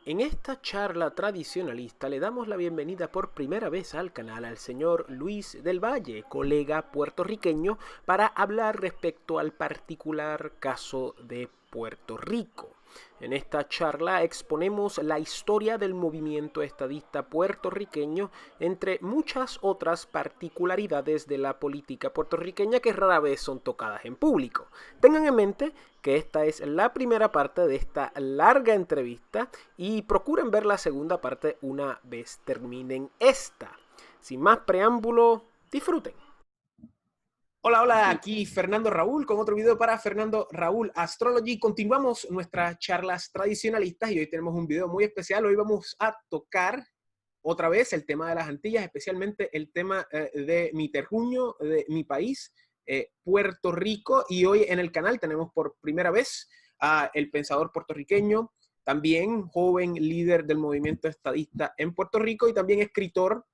En esta charla tradicionalista le damos la bienvenida por primera vez al canal al señor Luis del Valle, colega puertorriqueño, para hablar respecto al particular caso de Puerto Rico. En esta charla exponemos la historia del movimiento estadista puertorriqueño, entre muchas otras particularidades de la política puertorriqueña que rara vez son tocadas en público. Tengan en mente que esta es la primera parte de esta larga entrevista y procuren ver la segunda parte una vez terminen esta. Sin más preámbulo, disfruten. Hola, hola, aquí Fernando Raúl con otro video para Fernando Raúl Astrology. Continuamos nuestras charlas tradicionalistas y hoy tenemos un video muy especial. Hoy vamos a tocar otra vez el tema de las Antillas, especialmente el tema de mi terruño, de mi país, Puerto Rico. Y hoy en el canal tenemos por primera vez a el pensador puertorriqueño, también joven líder del movimiento estadista en Puerto Rico y también escritor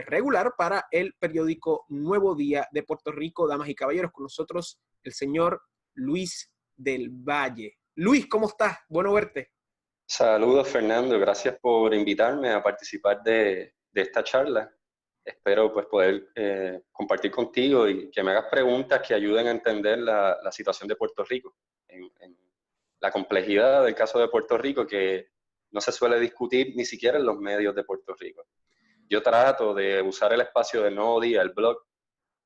regular para el periódico Nuevo Día de Puerto Rico. Damas y caballeros, con nosotros el señor Luis del Valle. Luis, ¿cómo estás? Bueno verte. Saludos, Fernando. Gracias por invitarme a participar de esta charla. Espero pues poder compartir contigo y que me hagas preguntas que ayuden a entender la situación de Puerto Rico, en la complejidad del caso de Puerto Rico que no se suele discutir ni siquiera en los medios de Puerto Rico. Yo trato de usar el espacio del Nuevo Día, el blog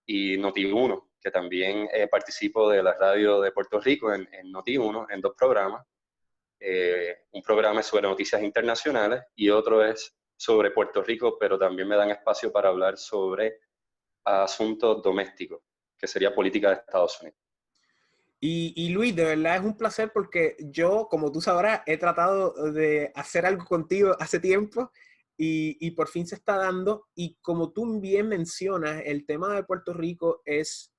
y Noti1, que también participo de la radio de Puerto Rico en Noti1, en 2 programas. Un programa es sobre noticias internacionales y otro es sobre Puerto Rico, pero también me dan espacio para hablar sobre asuntos domésticos, que sería política de Estados Unidos. Y Luis, de verdad es un placer porque yo, como tú sabrás, he tratado de hacer algo contigo hace tiempo y por fin se está dando. Y como tú bien mencionas, el tema de Puerto Rico es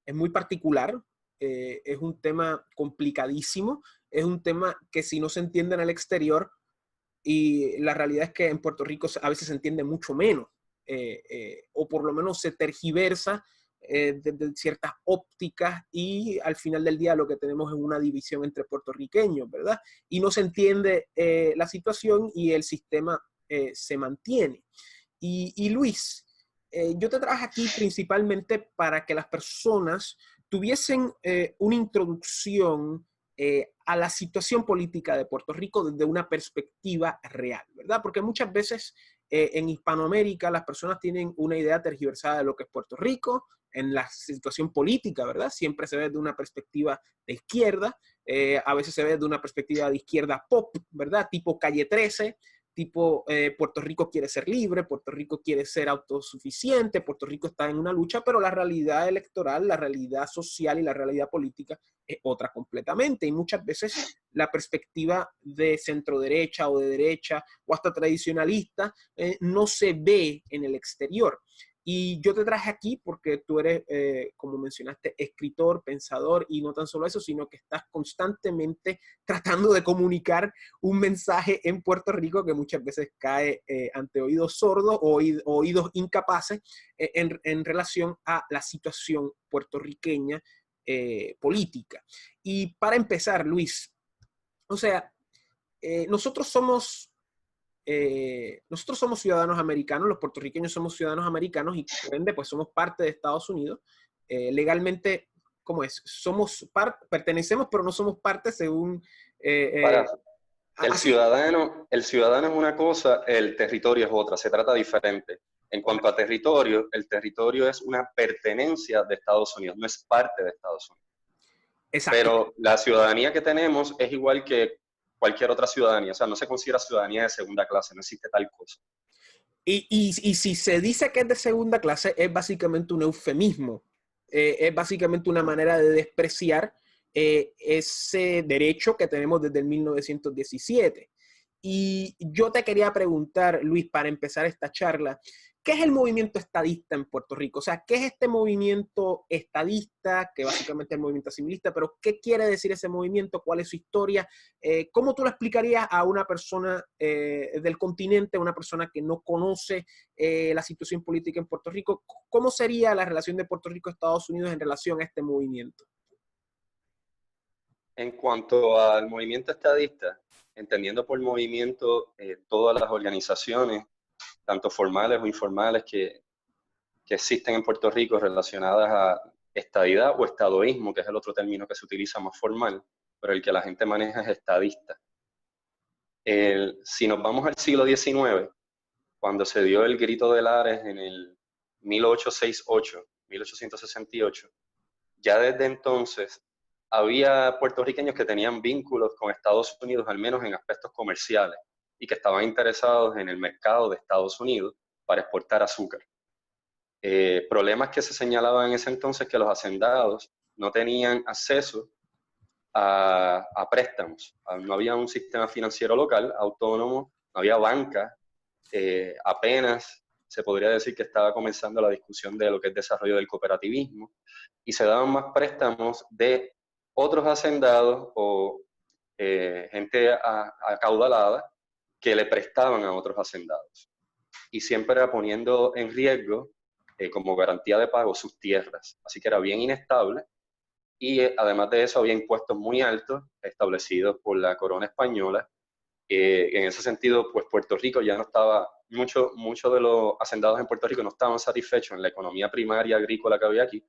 muy particular, es un tema complicadísimo, es un tema que si no se entiende en el exterior, y la realidad es que en Puerto Rico a veces se entiende mucho menos, o por lo menos se tergiversa desde ciertas ópticas y al final del día lo que tenemos es una división entre puertorriqueños, ¿verdad? Y no se entiende la situación y el sistema se mantiene. Y Luis, yo te traje aquí principalmente para que las personas tuviesen una introducción a la situación política de Puerto Rico desde una perspectiva real, ¿verdad? Porque muchas veces en Hispanoamérica las personas tienen una idea tergiversada de lo que es Puerto Rico, en la situación política, ¿verdad? Siempre se ve desde una perspectiva de izquierda, a veces se ve desde una perspectiva de izquierda pop, ¿verdad? Tipo Calle 13, tipo Puerto Rico quiere ser libre, Puerto Rico quiere ser autosuficiente, Puerto Rico está en una lucha, pero la realidad electoral, la realidad social y la realidad política es otra completamente. Y muchas veces la perspectiva de centro derecha o de derecha o hasta tradicionalista no se ve en el exterior. Y yo te traje aquí porque tú eres, como mencionaste, escritor, pensador, y no tan solo eso, sino que estás constantemente tratando de comunicar un mensaje en Puerto Rico que muchas veces cae ante oídos sordos o oídos incapaces en relación a la situación puertorriqueña política. Y para empezar, Luis, o sea, nosotros somos ciudadanos americanos, los puertorriqueños somos ciudadanos americanos y por ende pues somos parte de Estados Unidos. Legalmente, ¿cómo es? Pertenecemos pero no somos parte según... Para así, el ciudadano es una cosa, el territorio es otra, se trata diferente. En cuanto a territorio, el territorio es una pertenencia de Estados Unidos, no es parte de Estados Unidos. exacto. Pero la ciudadanía que tenemos es igual que cualquier otra ciudadanía, o sea, no se considera ciudadanía de segunda clase, no existe tal cosa. Y si se dice que es de segunda clase, es básicamente un eufemismo, es básicamente una manera de despreciar ese derecho que tenemos desde el 1917. Y yo te quería preguntar, Luis, para empezar esta charla, ¿qué es el movimiento estadista en Puerto Rico? O sea, ¿qué es este movimiento estadista, que básicamente es el movimiento asimilista, pero qué quiere decir ese movimiento? ¿Cuál es su historia? ¿Cómo tú lo explicarías a una persona del continente, una persona que no conoce la situación política en Puerto Rico? ¿Cómo sería la relación de Puerto Rico a Estados Unidos en relación a este movimiento? En cuanto al movimiento estadista, entendiendo por movimiento todas las organizaciones, tanto formales o informales, que existen en Puerto Rico relacionadas a estadidad o estadoísmo, que es el otro término que se utiliza más formal, pero el que la gente maneja es estadista. Si nos vamos al siglo XIX, cuando se dio el Grito de Lares en el 1868, ya desde entonces había puertorriqueños que tenían vínculos con Estados Unidos, al menos en aspectos comerciales, y que estaban interesados en el mercado de Estados Unidos para exportar azúcar. Problemas que se señalaban en ese entonces, que los hacendados no tenían acceso a préstamos. No había un sistema financiero local autónomo, no había banca, apenas se podría decir que estaba comenzando la discusión de lo que es desarrollo del cooperativismo, y se daban más préstamos de otros hacendados o gente acaudalada que le prestaban a otros hacendados. Y siempre era poniendo en riesgo como garantía de pago sus tierras. Así que era bien inestable, y además de eso había impuestos muy altos establecidos por la corona española. En ese sentido, pues Puerto Rico ya no estaba, muchos de los hacendados en Puerto Rico no estaban satisfechos en la economía primaria agrícola que había aquí,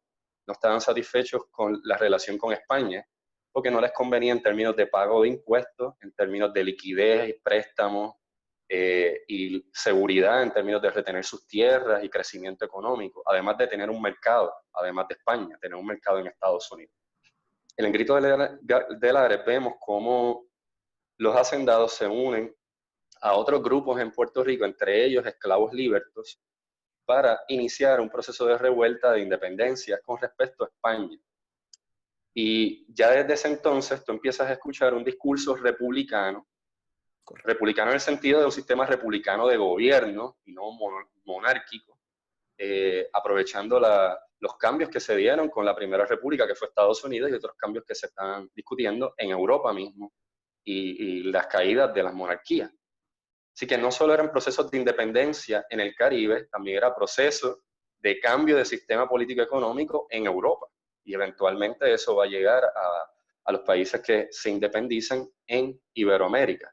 no estaban satisfechos con la relación con España, porque no les convenía en términos de pago de impuestos, en términos de liquidez, préstamos y seguridad en términos de retener sus tierras y crecimiento económico, además de tener un mercado, además de España, tener un mercado en Estados Unidos. En el Grito de Lares vemos cómo los hacendados se unen a otros grupos en Puerto Rico, entre ellos esclavos libertos, para iniciar un proceso de revuelta de independencia con respecto a España. Y ya desde ese entonces tú empiezas a escuchar un discurso republicano, republicano en el sentido de un sistema republicano de gobierno y no monárquico, aprovechando los cambios que se dieron con la Primera República, que fue Estados Unidos, y otros cambios que se están discutiendo en Europa mismo, y las caídas de las monarquías. Así que no solo eran procesos de independencia en el Caribe, también era proceso de cambio de sistema político económico en Europa. Y eventualmente eso va a llegar a los países que se independizan en Iberoamérica.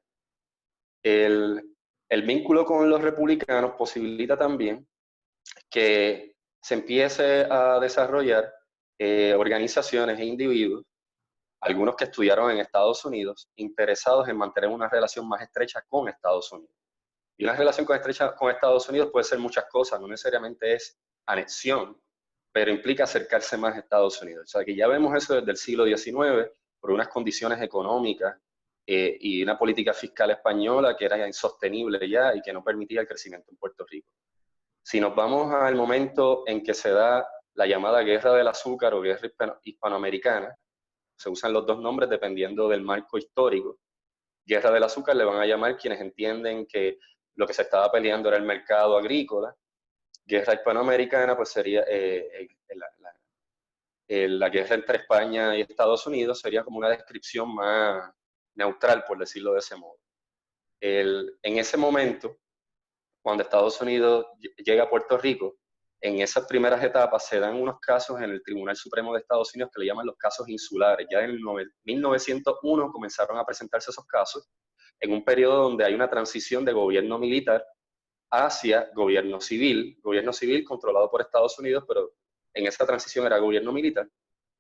El vínculo con los republicanos posibilita también que se empiece a desarrollar organizaciones e individuos, algunos que estudiaron en Estados Unidos, interesados en mantener una relación más estrecha con Estados Unidos. Y una relación estrecha con Estados Unidos puede ser muchas cosas, no necesariamente es anexión, pero implica acercarse más a Estados Unidos. O sea que ya vemos eso desde el siglo XIX, por unas condiciones económicas y una política fiscal española que era insostenible ya y que no permitía el crecimiento en Puerto Rico. Si nos vamos al momento en que se da la llamada Guerra del Azúcar o Guerra Hispanoamericana, se usan los dos nombres dependiendo del marco histórico. Guerra del Azúcar le van a llamar quienes entienden que lo que se estaba peleando era el mercado agrícola. Guerra hispanoamericana pues sería la guerra entre España y Estados Unidos, sería como una descripción más neutral, por decirlo de ese modo. En ese momento, cuando Estados Unidos llega a Puerto Rico, en esas primeras etapas se dan unos casos en el Tribunal Supremo de Estados Unidos que le llaman los casos insulares. Ya en 1901 comenzaron a presentarse esos casos, en un periodo donde hay una transición de gobierno militar hacia gobierno civil controlado por Estados Unidos, pero en esa transición era gobierno militar.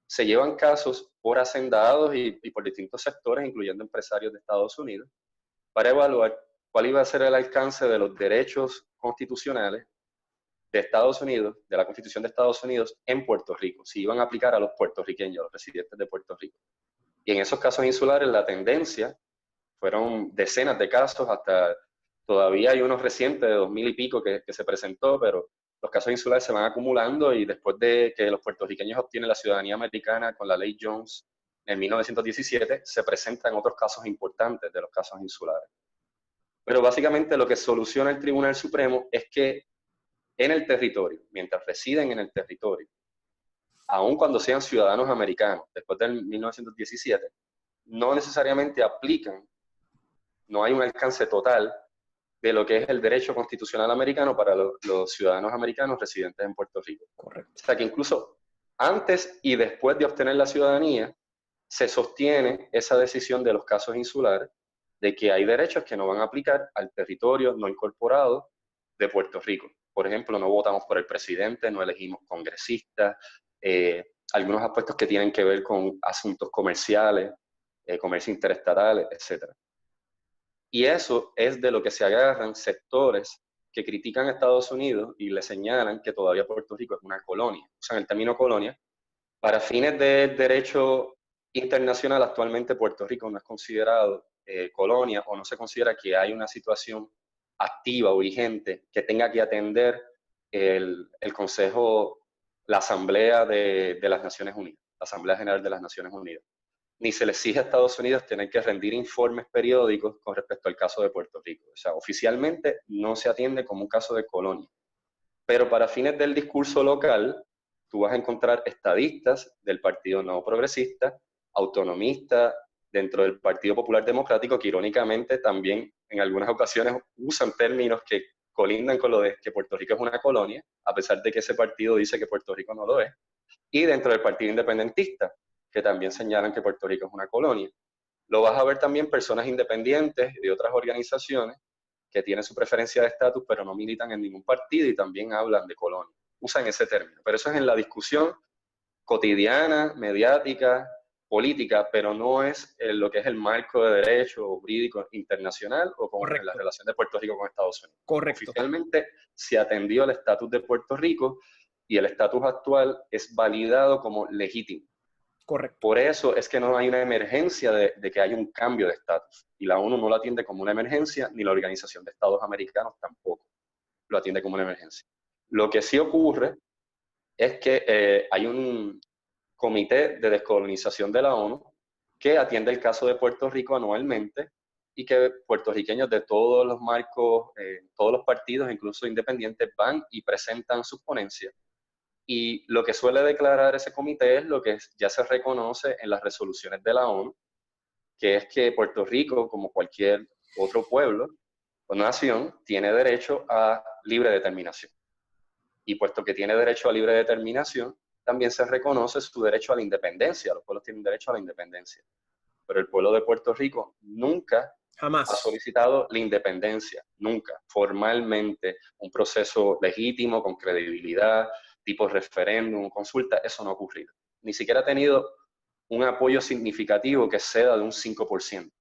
Se llevan casos por hacendados y por distintos sectores, incluyendo empresarios de Estados Unidos, para evaluar cuál iba a ser el alcance de los derechos constitucionales de Estados Unidos, de la Constitución de Estados Unidos en Puerto Rico, si iban a aplicar a los puertorriqueños, a los residentes de Puerto Rico. Y en esos casos insulares la tendencia fueron decenas de casos, hasta todavía hay unos recientes de 2000 y pico que se presentó, pero los casos insulares se van acumulando, y después de que los puertorriqueños obtienen la ciudadanía americana con la ley Jones en 1917, se presentan otros casos importantes de los casos insulares. Pero básicamente lo que soluciona el Tribunal Supremo es que en el territorio, mientras residen en el territorio, aun cuando sean ciudadanos americanos, después del 1917, no necesariamente aplican, no hay un alcance total de lo que es el derecho constitucional americano para los ciudadanos americanos residentes en Puerto Rico. Correcto. O sea que incluso antes y después de obtener la ciudadanía, se sostiene esa decisión de los casos insulares de que hay derechos que no van a aplicar al territorio no incorporado de Puerto Rico. Por ejemplo, no votamos por el presidente, no elegimos congresistas, algunos aspectos que tienen que ver con asuntos comerciales, comercio interestatal, etc. Y eso es de lo que se agarran sectores que critican a Estados Unidos y le señalan que todavía Puerto Rico es una colonia. Usan el término colonia. Para fines de derecho internacional, actualmente Puerto Rico no es considerado colonia, o no se considera que hay una situación activa o vigente que tenga que atender el Consejo, la Asamblea de las Naciones Unidas, la Asamblea General de las Naciones Unidas. Ni se le exige a Estados Unidos tener que rendir informes periódicos con respecto al caso de Puerto Rico. O sea, oficialmente no se atiende como un caso de colonia. Pero para fines del discurso local, tú vas a encontrar estadistas del Partido Nuevo Progresista, autonomistas dentro del Partido Popular Democrático, que irónicamente también en algunas ocasiones usan términos que colindan con lo de que Puerto Rico es una colonia, a pesar de que ese partido dice que Puerto Rico no lo es, y dentro del Partido Independentista, que también señalan que Puerto Rico es una colonia. Lo vas a ver también personas independientes de otras organizaciones que tienen su preferencia de estatus, pero no militan en ningún partido y también hablan de colonia. Usan ese término. Pero eso es en la discusión cotidiana, mediática, política, pero no es lo que es el marco de derecho jurídico internacional o con la relación de Puerto Rico con Estados Unidos. Correcto. Oficialmente se atendió el estatus de Puerto Rico y el estatus actual es validado como legítimo. Correcto. Por eso es que no hay una emergencia de que haya un cambio de estatus. Y la ONU no lo atiende como una emergencia, ni la Organización de Estados Americanos tampoco lo atiende como una emergencia. Lo que sí ocurre es que hay un comité de descolonización de la ONU que atiende el caso de Puerto Rico anualmente y que puertorriqueños de todos los marcos, todos los partidos, incluso independientes, van y presentan sus ponencias. Y lo que suele declarar ese comité es lo que ya se reconoce en las resoluciones de la ONU, que es que Puerto Rico, como cualquier otro pueblo o nación, tiene derecho a libre determinación. Y puesto que tiene derecho a libre determinación, también se reconoce su derecho a la independencia. Los pueblos tienen derecho a la independencia. Pero el pueblo de Puerto Rico nunca Jamás ha solicitado la independencia, nunca, formalmente, un proceso legítimo, con credibilidad, tipo referéndum, consulta, eso no ha ocurrido. Ni siquiera ha tenido un apoyo significativo que ceda de un 5%.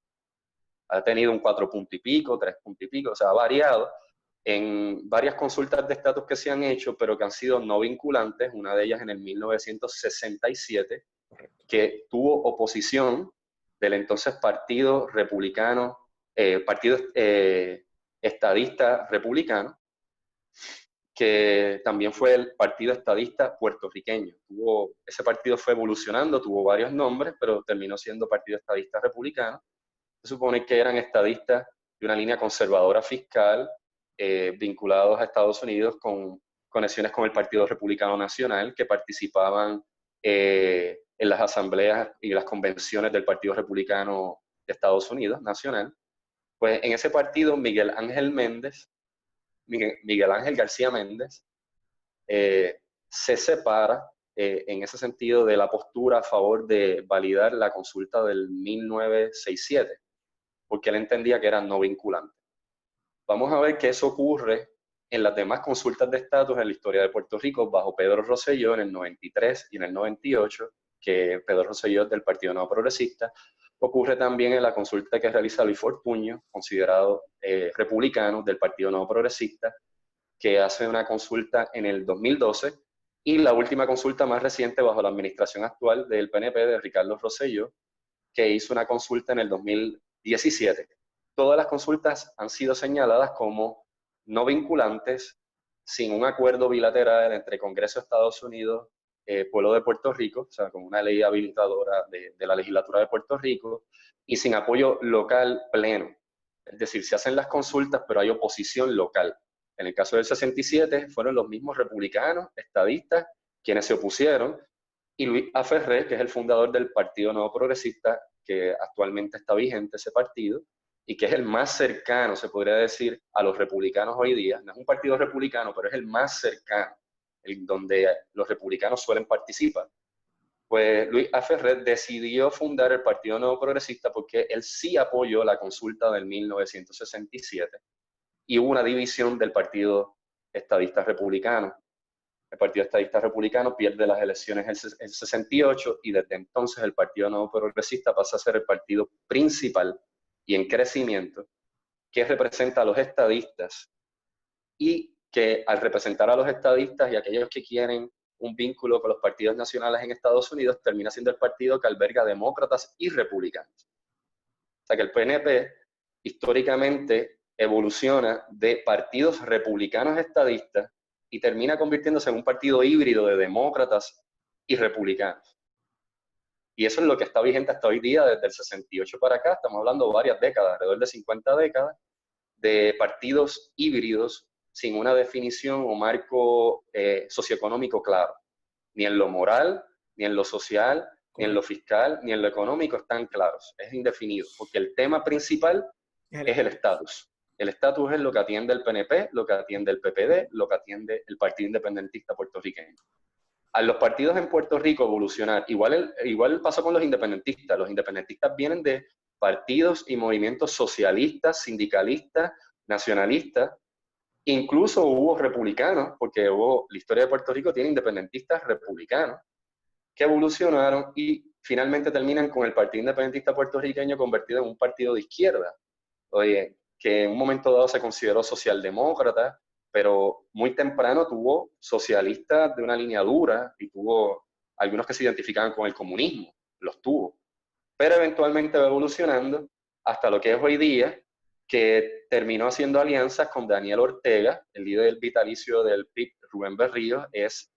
Ha tenido un 4 punto y pico, 3 punto y pico, o sea, ha variado en varias consultas de estatus que se han hecho, pero que han sido no vinculantes, una de ellas en el 1967, que tuvo oposición del entonces Partido Republicano, Partido Estadista Republicano, que también fue el Partido Estadista Puertorriqueño. Ese partido fue evolucionando, tuvo varios nombres, pero terminó siendo Partido Estadista Republicano. Se supone que eran estadistas de una línea conservadora fiscal, vinculados a Estados Unidos con conexiones con el Partido Republicano Nacional, que participaban en las asambleas y las convenciones del Partido Republicano de Estados Unidos Nacional. Pues en ese partido Miguel Ángel García Méndez se separa en ese sentido de la postura a favor de validar la consulta del 1967, porque él entendía que era no vinculante. Vamos a ver que eso ocurre en las demás consultas de estatus en la historia de Puerto Rico bajo Pedro Rosselló en el 93 y en el 98, que Pedro Rosselló es del Partido Nuevo Progresista. Ocurre también en la consulta que realiza Luis Fortuño, considerado republicano del Partido Nuevo Progresista, que hace una consulta en el 2012, y la última consulta más reciente bajo la administración actual del PNP de Ricardo Rosselló, que hizo una consulta en el 2017. Todas las consultas han sido señaladas como no vinculantes, sin un acuerdo bilateral entre Congreso de Estados Unidos, pueblo de Puerto Rico, o sea, con una ley habilitadora de la legislatura de Puerto Rico, y sin apoyo local pleno. Es decir, se hacen las consultas, pero hay oposición local. En el caso del 67 fueron los mismos republicanos, estadistas, quienes se opusieron, y Luis A. Ferré, que es el fundador del Partido Nuevo Progresista, que actualmente está vigente ese partido, y que es el más cercano, se podría decir, a los republicanos hoy día. No es un partido republicano, pero es el más cercano, donde los republicanos suelen participar. Pues Luis A. Ferrer decidió fundar el Partido Nuevo Progresista porque él sí apoyó la consulta del 1967 y hubo una división del Partido Estadista Republicano. El Partido Estadista Republicano pierde las elecciones en 68 y desde entonces el Partido Nuevo Progresista pasa a ser el partido principal y en crecimiento que representa a los estadistas y que al representar a los estadistas y a aquellos que quieren un vínculo con los partidos nacionales en Estados Unidos, termina siendo el partido que alberga demócratas y republicanos. O sea que el PNP históricamente evoluciona de partidos republicanos estadistas y termina convirtiéndose en un partido híbrido de demócratas y republicanos. Y eso es lo que está vigente hasta hoy día, desde el 68 para acá, estamos hablando de varias décadas, alrededor de 50 décadas, de partidos híbridos sin una definición o marco socioeconómico claro. Ni en lo moral, ni en lo social, ni en lo fiscal, ni en lo económico están claros. Es indefinido, porque el tema principal es el estatus. El estatus es lo que atiende el PNP, lo que atiende el PPD, lo que atiende el Partido Independentista puertorriqueño. A los partidos en Puerto Rico evolucionar, igual pasó con los independentistas. Los independentistas vienen de partidos y movimientos socialistas, sindicalistas, nacionalistas. Incluso hubo republicanos, porque la historia de Puerto Rico tiene independentistas republicanos, que evolucionaron y finalmente terminan con el Partido Independentista Puertorriqueño convertido en un partido de izquierda. Oye, que en un momento dado se consideró socialdemócrata, pero muy temprano tuvo socialistas de una línea dura y tuvo algunos que se identificaban con el comunismo, los tuvo. Pero eventualmente va evolucionando hasta lo que es hoy día, que terminó haciendo alianzas con Daniel Ortega, el líder vitalicio del PIB, Rubén Berrío, es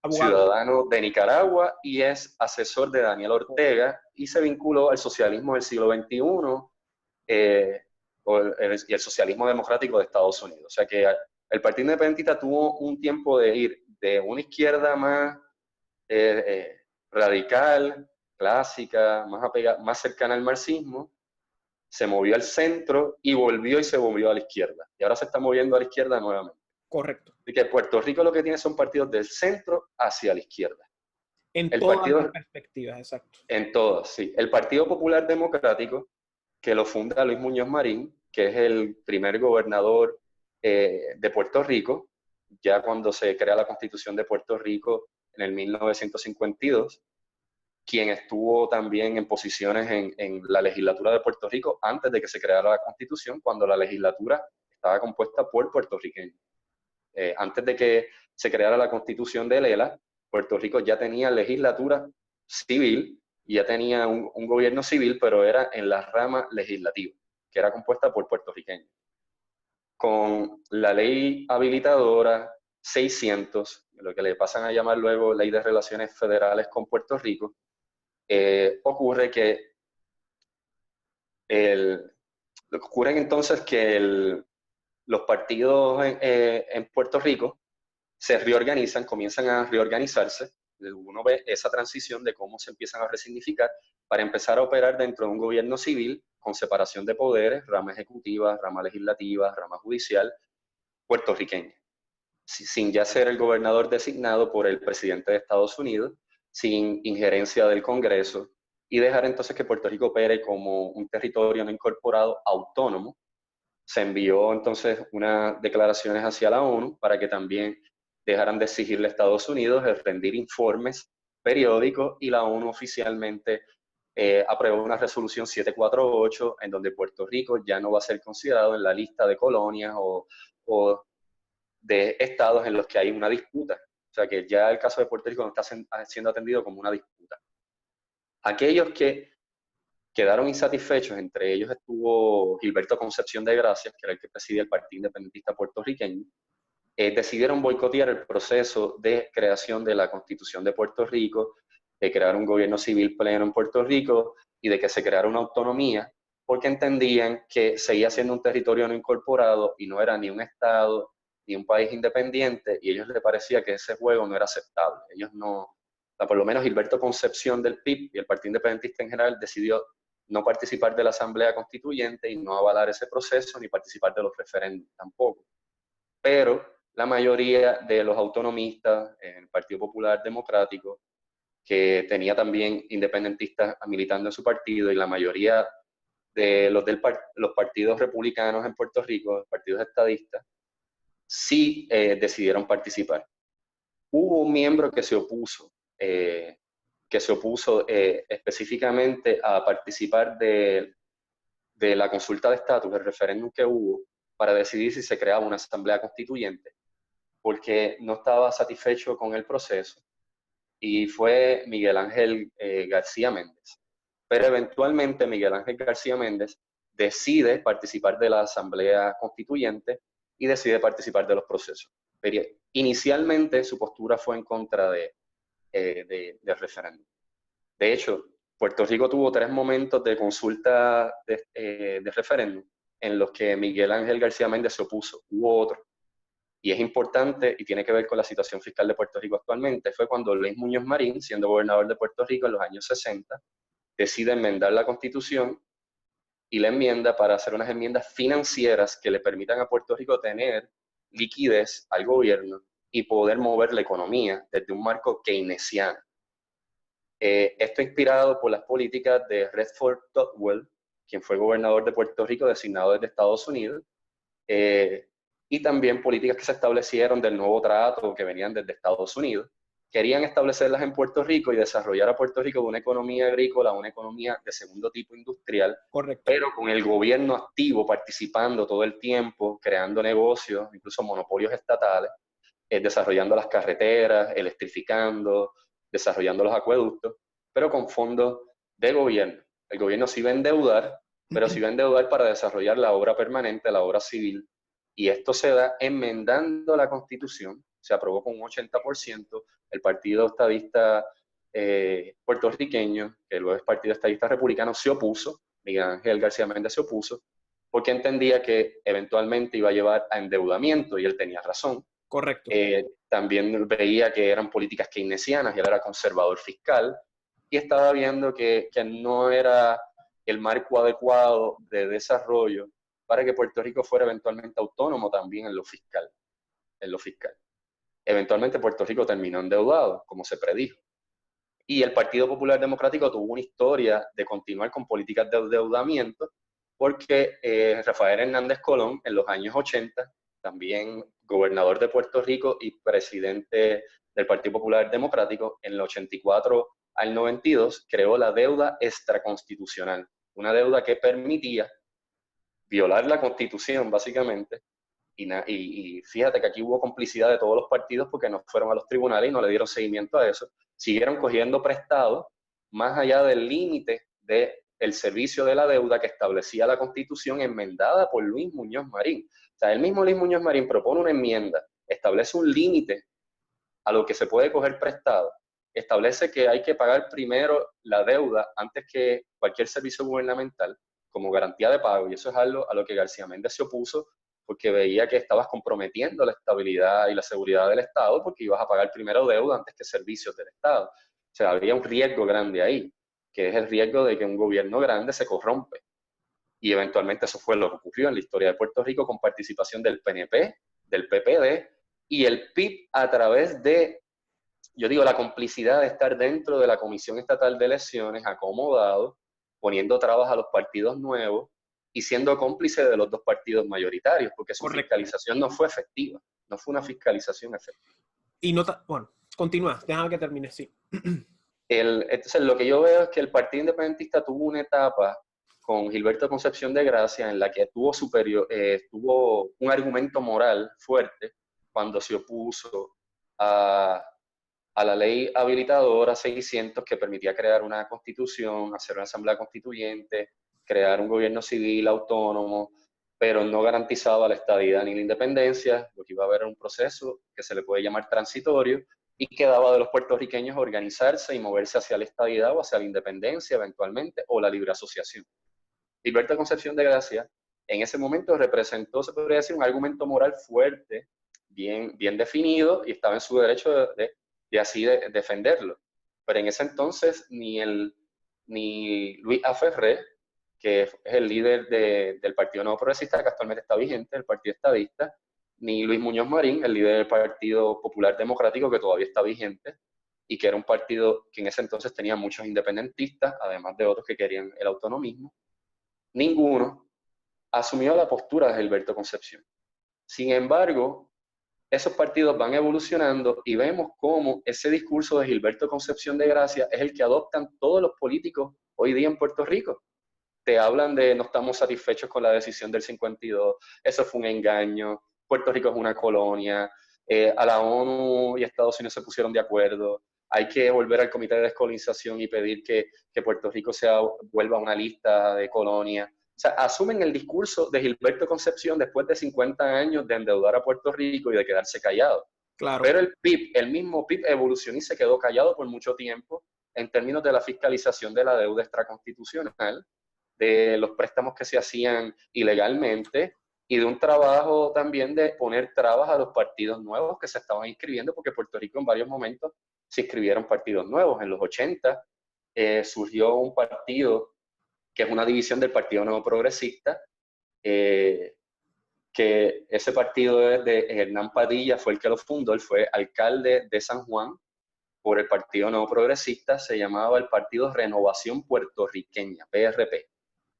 Abogado. ciudadano de Nicaragua y es asesor de Daniel Ortega y se vinculó al socialismo del siglo XXI y el socialismo democrático de Estados Unidos. O sea que el Partido Independentista tuvo un tiempo de ir de una izquierda más radical, clásica, más cercana al marxismo, se movió al centro y volvió y se movió a la izquierda. Y ahora se está moviendo a la izquierda nuevamente. Correcto. Y que Puerto Rico lo que tiene son partidos del centro hacia la izquierda. En todas las perspectivas, exacto. En todas, sí. El Partido Popular Democrático, que lo funda Luis Muñoz Marín, que es el primer gobernador de Puerto Rico, ya cuando se crea la Constitución de Puerto Rico en el 1952, quien estuvo también en posiciones en la legislatura de Puerto Rico antes de que se creara la Constitución, cuando la legislatura estaba compuesta por puertorriqueños. Antes de que se creara la Constitución de Lela, Puerto Rico ya tenía legislatura civil y ya tenía un gobierno civil, pero era en la rama legislativa, que era compuesta por puertorriqueños. Con la ley habilitadora 600, lo que le pasan a llamar luego Ley de Relaciones Federales con Puerto Rico, ocurre que ocurren entonces que los partidos en Puerto Rico se reorganizan, comienzan a reorganizarse. Uno ve esa transición de cómo se empiezan a resignificar para empezar a operar dentro de un gobierno civil con separación de poderes, rama ejecutiva, rama legislativa, rama judicial, puertorriqueña, sin ya ser el gobernador designado por el presidente de Estados Unidos, sin injerencia del Congreso, y dejar entonces que Puerto Rico opere como un territorio no incorporado autónomo. Se envió entonces unas declaraciones hacia la ONU para que también dejaran de exigirle a Estados Unidos el rendir informes periódicos y la ONU oficialmente aprobó una resolución 748 en donde Puerto Rico ya no va a ser considerado en la lista de colonias o de estados en los que hay una disputa. O sea que ya el caso de Puerto Rico no está siendo atendido como una disputa. Aquellos que quedaron insatisfechos, entre ellos estuvo Gilberto Concepción de Gracias, que era el que presidía el Partido Independentista Puertorriqueño, decidieron boicotear el proceso de creación de la Constitución de Puerto Rico, de crear un gobierno civil pleno en Puerto Rico y de que se creara una autonomía, porque entendían que seguía siendo un territorio no incorporado y no era ni un estado ni un país independiente, y a ellos les parecía que ese juego no era aceptable. Ellos no, por lo menos Gilberto Concepción del PIB y el Partido Independentista en general decidió no participar de la Asamblea Constituyente y no avalar ese proceso, ni participar de los referéndums tampoco. Pero la mayoría de los autonomistas, el Partido Popular Democrático, que tenía también independentistas militando en su partido, y la mayoría de los partidos republicanos en Puerto Rico, los partidos estadistas, sí decidieron participar. Hubo un miembro que se opuso específicamente a participar de la consulta de estatus, el referéndum que hubo, para decidir si se creaba una asamblea constituyente, porque no estaba satisfecho con el proceso, y fue Miguel Ángel García Méndez. Pero eventualmente Miguel Ángel García Méndez decide participar de la asamblea constituyente y decide participar de los procesos. Pero inicialmente su postura fue en contra del referéndum. De hecho, Puerto Rico tuvo 3 momentos de consulta de referéndum en los que Miguel Ángel García Méndez se opuso. Hubo otro, y es importante y tiene que ver con la situación fiscal de Puerto Rico actualmente. Fue cuando Luis Muñoz Marín, siendo gobernador de Puerto Rico en los años 60, decide enmendar la Constitución, y la enmienda para hacer unas enmiendas financieras que le permitan a Puerto Rico tener liquidez al gobierno y poder mover la economía desde un marco keynesiano. Esto inspirado por las políticas de Redford Totwell, quien fue gobernador de Puerto Rico designado desde Estados Unidos, y también políticas que se establecieron del nuevo trato que venían desde Estados Unidos. Querían establecerlas en Puerto Rico y desarrollar a Puerto Rico de una economía agrícola a una economía de segundo tipo industrial. Correcto. Pero con el gobierno activo, participando todo el tiempo, creando negocios, incluso monopolios estatales, desarrollando las carreteras, electrificando, desarrollando los acueductos, pero con fondos de gobierno. El gobierno sí va a endeudar, pero sí va a endeudar para desarrollar la obra permanente, la obra civil, y esto se da enmendando la Constitución. Se aprobó con un 80%, el Partido Estadista puertorriqueño, que luego es Partido Estadista Republicano, se opuso, Miguel Ángel García Méndez se opuso, porque entendía que eventualmente iba a llevar a endeudamiento, y él tenía razón. Correcto. También veía que eran políticas keynesianas, y él era conservador fiscal, y estaba viendo que no era el marco adecuado de desarrollo para que Puerto Rico fuera eventualmente autónomo también en lo fiscal. Eventualmente Puerto Rico terminó endeudado, como se predijo. Y el Partido Popular Democrático tuvo una historia de continuar con políticas de endeudamiento, porque Rafael Hernández Colón, en los años 80, también gobernador de Puerto Rico y presidente del Partido Popular Democrático, en el 84 al 92, creó la deuda extraconstitucional, una deuda que permitía violar la Constitución, básicamente. Y fíjate que aquí hubo complicidad de todos los partidos, porque no fueron a los tribunales y no le dieron seguimiento a eso. Siguieron cogiendo prestado más allá del límite del servicio de la deuda que establecía la Constitución, enmendada por Luis Muñoz Marín. O sea, el mismo Luis Muñoz Marín propone una enmienda, establece un límite a lo que se puede coger prestado, establece que hay que pagar primero la deuda antes que cualquier servicio gubernamental como garantía de pago, y eso es algo a lo que García Méndez se opuso, porque veía que estabas comprometiendo la estabilidad y la seguridad del Estado, porque ibas a pagar primero deuda antes que servicios del Estado. O sea, había un riesgo grande ahí, que es el riesgo de que un gobierno grande se corrompe. Y eventualmente eso fue lo que ocurrió en la historia de Puerto Rico, con participación del PNP, del PPD y el PIB, a través de, yo digo, la complicidad de estar dentro de la Comisión Estatal de Elecciones, acomodado, poniendo trabas a los partidos nuevos y siendo cómplice de los dos partidos mayoritarios, porque su fiscalización no fue efectiva, no fue una fiscalización efectiva. Y no, bueno, continúa, déjame que termine, sí. Entonces, lo que yo veo es que el Partido Independentista tuvo una etapa con Gilberto Concepción de Gracia en la que tuvo un argumento moral fuerte cuando se opuso a la ley habilitadora 600, que permitía crear una constitución, hacer una asamblea constituyente, crear un gobierno civil autónomo, pero no garantizaba la estadidad ni la independencia. Lo que iba a haber un proceso que se le puede llamar transitorio, y quedaba de los puertorriqueños organizarse y moverse hacia la estadidad o hacia la independencia eventualmente, o la libre asociación. Gilberto Concepción de Gracia en ese momento representó, se podría decir, un argumento moral fuerte, bien definido, y estaba en su derecho de defenderlo. Pero en ese entonces ni Luis A. Ferré, que es el líder del Partido Nuevo Progresista, que actualmente está vigente, el Partido Estadista, ni Luis Muñoz Marín, el líder del Partido Popular Democrático, que todavía está vigente, y que era un partido que en ese entonces tenía muchos independentistas, además de otros que querían el autonomismo, ninguno asumió la postura de Gilberto Concepción. Sin embargo, esos partidos van evolucionando y vemos cómo ese discurso de Gilberto Concepción de Gracia es el que adoptan todos los políticos hoy día en Puerto Rico. Te hablan de no estamos satisfechos con la decisión del 52, eso fue un engaño, Puerto Rico es una colonia, a la ONU y Estados Unidos se pusieron de acuerdo, hay que volver al Comité de Descolonización y pedir que Puerto Rico vuelva a una lista de colonias. O sea, asumen el discurso de Gilberto Concepción después de 50 años de endeudar a Puerto Rico y de quedarse callado. Claro. Pero el mismo PIB evolucionó y se quedó callado por mucho tiempo en términos de la fiscalización de la deuda extraconstitucional, de los préstamos que se hacían ilegalmente y de un trabajo también de poner trabas a los partidos nuevos que se estaban inscribiendo, porque Puerto Rico en varios momentos se inscribieron partidos nuevos. En los 80 surgió un partido que es una división del Partido Nuevo Progresista, que ese partido de Hernán Padilla fue el que lo fundó, él fue alcalde de San Juan por el Partido Nuevo Progresista, se llamaba el Partido Renovación Puertorriqueña, PRP.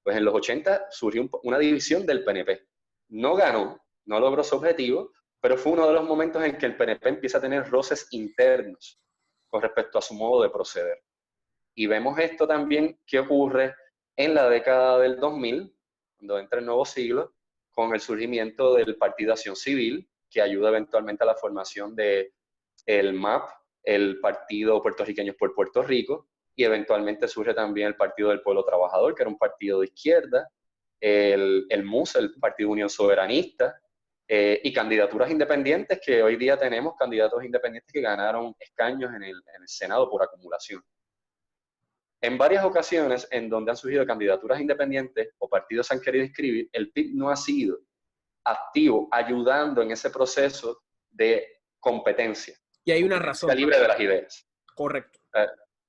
Pues en los 80 surgió una división del PNP. No ganó, no logró su objetivo, pero fue uno de los momentos en que el PNP empieza a tener roces internos con respecto a su modo de proceder. Y vemos esto también que ocurre en la década del 2000, cuando entra el nuevo siglo, con el surgimiento del Partido Acción Civil, que ayuda eventualmente a la formación del MAP, el Partido Puertorriqueños por Puerto Rico, y eventualmente surge también el Partido del Pueblo Trabajador, que era un partido de izquierda, el MUS, el Partido Unión Soberanista, y candidaturas independientes, que hoy día tenemos candidatos independientes que ganaron escaños en el Senado por acumulación. En varias ocasiones en donde han surgido candidaturas independientes o partidos se han querido inscribir, el PIB no ha sido activo, ayudando en ese proceso de competencia. Y hay una razón. Libre de las ideas. Correcto.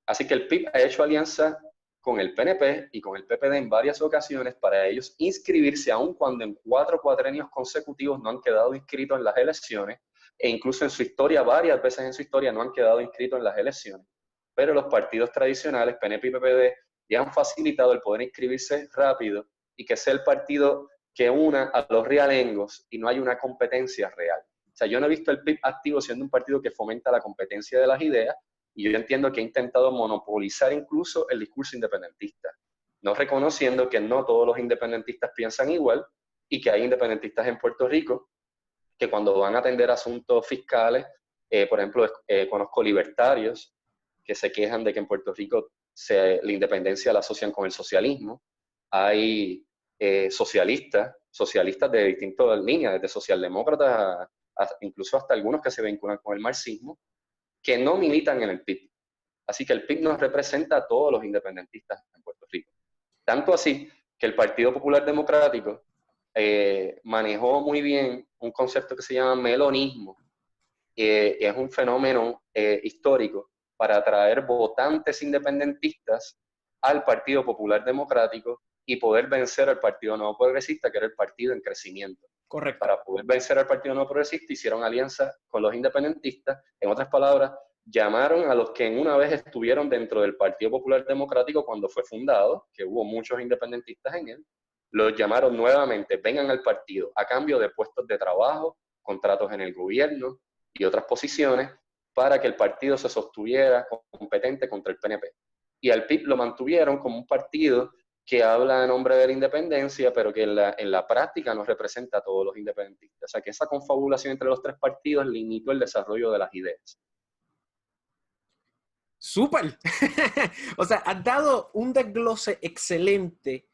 Así que el PIB ha hecho alianza con el PNP y con el PPD en varias ocasiones para ellos inscribirse, aun cuando en 4 cuatrenios consecutivos no han quedado inscritos en las elecciones, e incluso en su historia, varias veces en su historia, no han quedado inscritos en las elecciones. Pero los partidos tradicionales, PNP y PPD, ya han facilitado el poder inscribirse rápido y que sea el partido que una a los realengos y no hay una competencia real. O sea, yo no he visto el PIB activo siendo un partido que fomenta la competencia de las ideas, y yo entiendo que ha intentado monopolizar incluso el discurso independentista, no reconociendo que no todos los independentistas piensan igual y que hay independentistas en Puerto Rico que cuando van a atender asuntos fiscales, por ejemplo, conozco libertarios que se quejan de que en Puerto Rico la independencia la asocian con el socialismo. Hay socialistas de distintas líneas, desde socialdemócratas incluso hasta algunos que se vinculan con el marxismo, que no militan en el PIB. Así que el PIB nos representa a todos los independentistas en Puerto Rico. Tanto así que el Partido Popular Democrático manejó muy bien un concepto que se llama melonismo. Es un fenómeno histórico para atraer votantes independentistas al Partido Popular Democrático y poder vencer al Partido Nuevo Progresista, que era el partido en crecimiento. Correcto. Para poder vencer al Partido Nuevo Progresista hicieron alianza con los independentistas. En otras palabras, llamaron a los que en una vez estuvieron dentro del Partido Popular Democrático cuando fue fundado, que hubo muchos independentistas en él, los llamaron nuevamente, vengan al partido a cambio de puestos de trabajo, contratos en el gobierno y otras posiciones para que el partido se sostuviera competente contra el PNP. Y al PIB lo mantuvieron como un partido que habla en nombre de la independencia, pero que en la práctica no representa a todos los independentistas. O sea, que esa confabulación entre los 3 partidos limitó el desarrollo de las ideas. ¡Súper! O sea, has dado un desglose excelente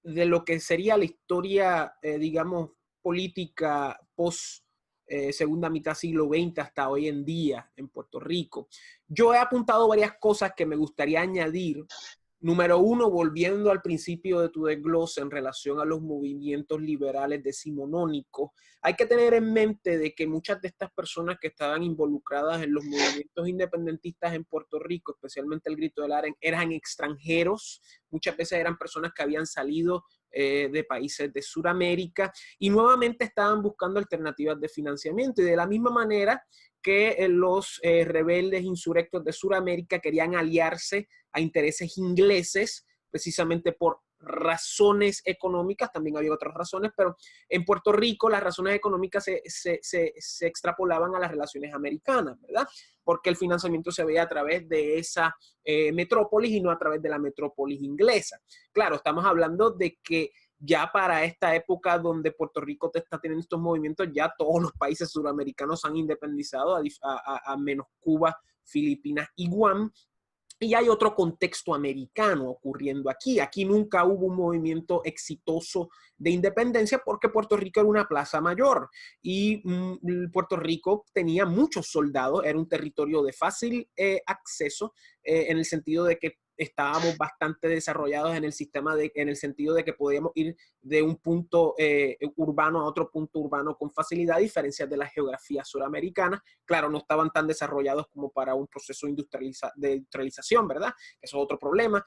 de lo que sería la historia, digamos, política post segunda mitad siglo XX hasta hoy en día en Puerto Rico. Yo he apuntado varias cosas que me gustaría añadir. Número 1, volviendo al principio de tu desglose en relación a los movimientos liberales decimonónicos, hay que tener en mente de que muchas de estas personas que estaban involucradas en los movimientos independentistas en Puerto Rico, especialmente el Grito del Aren, eran extranjeros, muchas veces eran personas que habían salido de países de Sudamérica, y nuevamente estaban buscando alternativas de financiamiento. Y de la misma manera que los rebeldes insurrectos de Sudamérica querían aliarse a intereses ingleses, precisamente por razones económicas, también había otras razones, pero en Puerto Rico las razones económicas se extrapolaban a las relaciones americanas, ¿verdad? Porque el financiamiento se veía a través de esa metrópolis y no a través de la metrópolis inglesa. Claro, estamos hablando de que ya para esta época donde Puerto Rico está teniendo estos movimientos, ya todos los países suramericanos han independizado, a menos Cuba, Filipinas y Guam. Y hay otro contexto americano ocurriendo aquí. Aquí nunca hubo un movimiento exitoso de independencia porque Puerto Rico era una plaza mayor y Puerto Rico tenía muchos soldados, era un territorio de fácil acceso en el sentido de que estábamos bastante desarrollados en el sistema, en el sentido de que podíamos ir de un punto urbano a otro punto urbano con facilidad, a diferencia de la geografía suramericana. Claro, no estaban tan desarrollados como para un proceso de industrialización, ¿verdad? Eso es otro problema.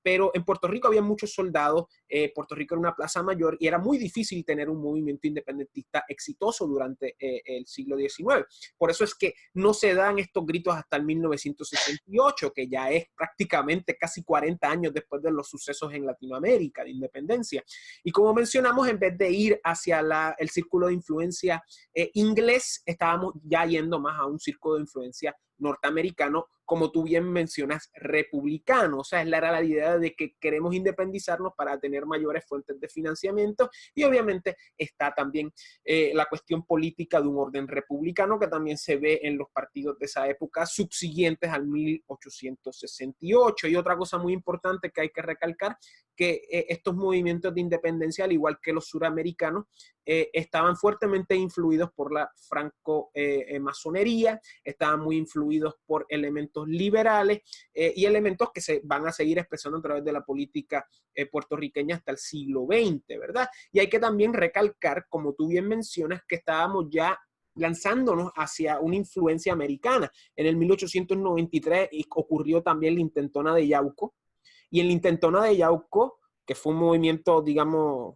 Pero en Puerto Rico había muchos soldados, Puerto Rico era una plaza mayor y era muy difícil tener un movimiento independentista exitoso durante el siglo XIX. Por eso es que no se dan estos gritos hasta el 1968, que ya es prácticamente casi 40 años después de los sucesos en Latinoamérica de independencia. Y como mencionamos, en vez de ir hacia el círculo de influencia inglés, estábamos ya yendo más a un círculo de influencia norteamericano, como tú bien mencionas, republicano. O sea, era la idea de que queremos independizarnos para tener mayores fuentes de financiamiento, y obviamente está también la cuestión política de un orden republicano que también se ve en los partidos de esa época subsiguientes al 1868. Y otra cosa muy importante que hay que recalcar, que estos movimientos de independencia, al igual que los suramericanos, estaban fuertemente influidos por la franco-masonería, estaban muy influidos por elementos liberales y elementos que se van a seguir expresando a través de la política puertorriqueña hasta el siglo XX, ¿verdad? Y hay que también recalcar, como tú bien mencionas, que estábamos ya lanzándonos hacia una influencia americana. En el 1893 ocurrió también la intentona de Yauco, y en la intentona de Yauco, que fue un movimiento, digamos,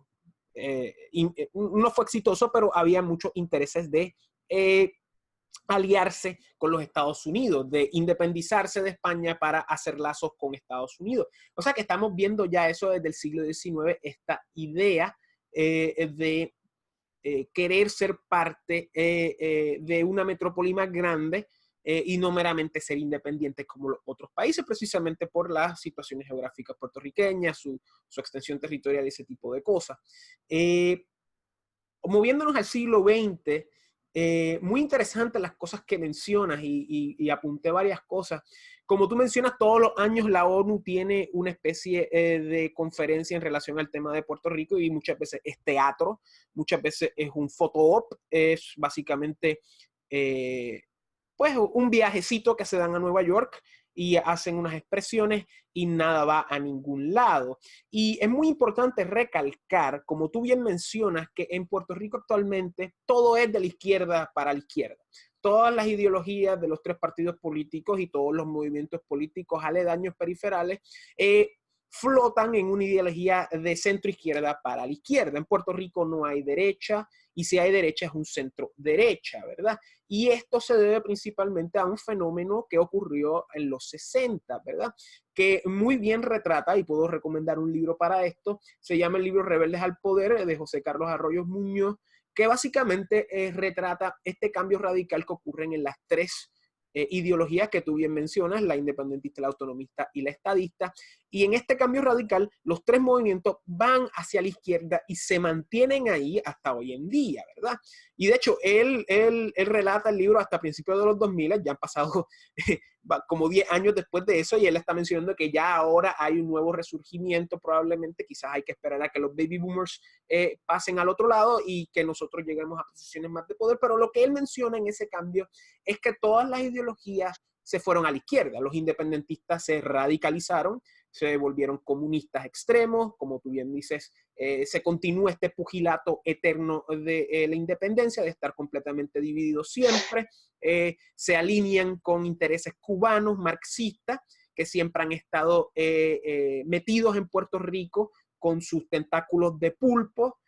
no fue exitoso, pero había muchos intereses de aliarse con los Estados Unidos, de independizarse de España para hacer lazos con Estados Unidos. O sea que estamos viendo ya eso desde el siglo XIX, esta idea de querer ser parte de una metrópoli más grande y no meramente ser independientes como los otros países, precisamente por las situaciones geográficas puertorriqueñas, su extensión territorial y ese tipo de cosas. Moviéndonos al siglo XX, muy interesantes las cosas que mencionas y apunté varias cosas. Como tú mencionas, todos los años la ONU tiene una especie de conferencia en relación al tema de Puerto Rico, y muchas veces es teatro, muchas veces es un photo-op, es básicamente pues un viajecito que se dan a Nueva York y hacen unas expresiones y nada va a ningún lado. Y es muy importante recalcar, como tú bien mencionas, que en Puerto Rico actualmente todo es de la izquierda para la izquierda. Todas las ideologías de los tres partidos políticos y todos los movimientos políticos aledaños periferales flotan en una ideología de centro izquierda para la izquierda. En Puerto Rico no hay derecha, y si hay derecha es un centro derecha, ¿verdad? Y esto se debe principalmente a un fenómeno que ocurrió en los 60, ¿verdad? Que muy bien retrata, y puedo recomendar un libro para esto, se llama el libro Rebeldes al Poder, de José Carlos Arroyos Muñoz, que básicamente retrata este cambio radical que ocurren en las tres ideologías que tú bien mencionas, la independentista, la autonomista y la estadista. Y en este cambio radical, los tres movimientos van hacia la izquierda y se mantienen ahí hasta hoy en día, ¿verdad? Y de hecho, él relata el libro hasta principios de los 2000, ya han pasado como 10 años después de eso, y él está mencionando que ya ahora hay un nuevo resurgimiento, probablemente, quizás hay que esperar a que los baby boomers pasen al otro lado y que nosotros lleguemos a posiciones más de poder, pero lo que él menciona en ese cambio es que todas las ideologías se fueron a la izquierda. Los independentistas se radicalizaron, se volvieron comunistas extremos, como tú bien dices, se continúa este pugilato eterno de la independencia, de estar completamente divididos siempre, se alinean con intereses cubanos, marxistas, que siempre han estado metidos en Puerto Rico con sus tentáculos de pulpo,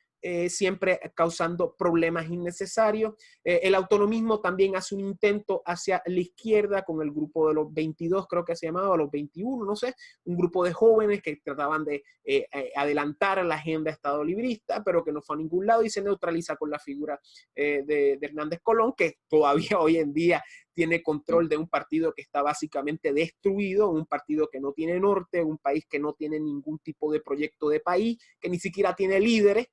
siempre causando problemas innecesarios. El autonomismo también hace un intento hacia la izquierda con el grupo de los 22, creo que se llamaba, los 21, no sé, un grupo de jóvenes que trataban de adelantar la agenda estado librista, pero que no fue a ningún lado y se neutraliza con la figura de Hernández Colón, que todavía hoy en día tiene control de un partido que está básicamente destruido, un partido que no tiene norte, un país que no tiene ningún tipo de proyecto de país, que ni siquiera tiene líderes,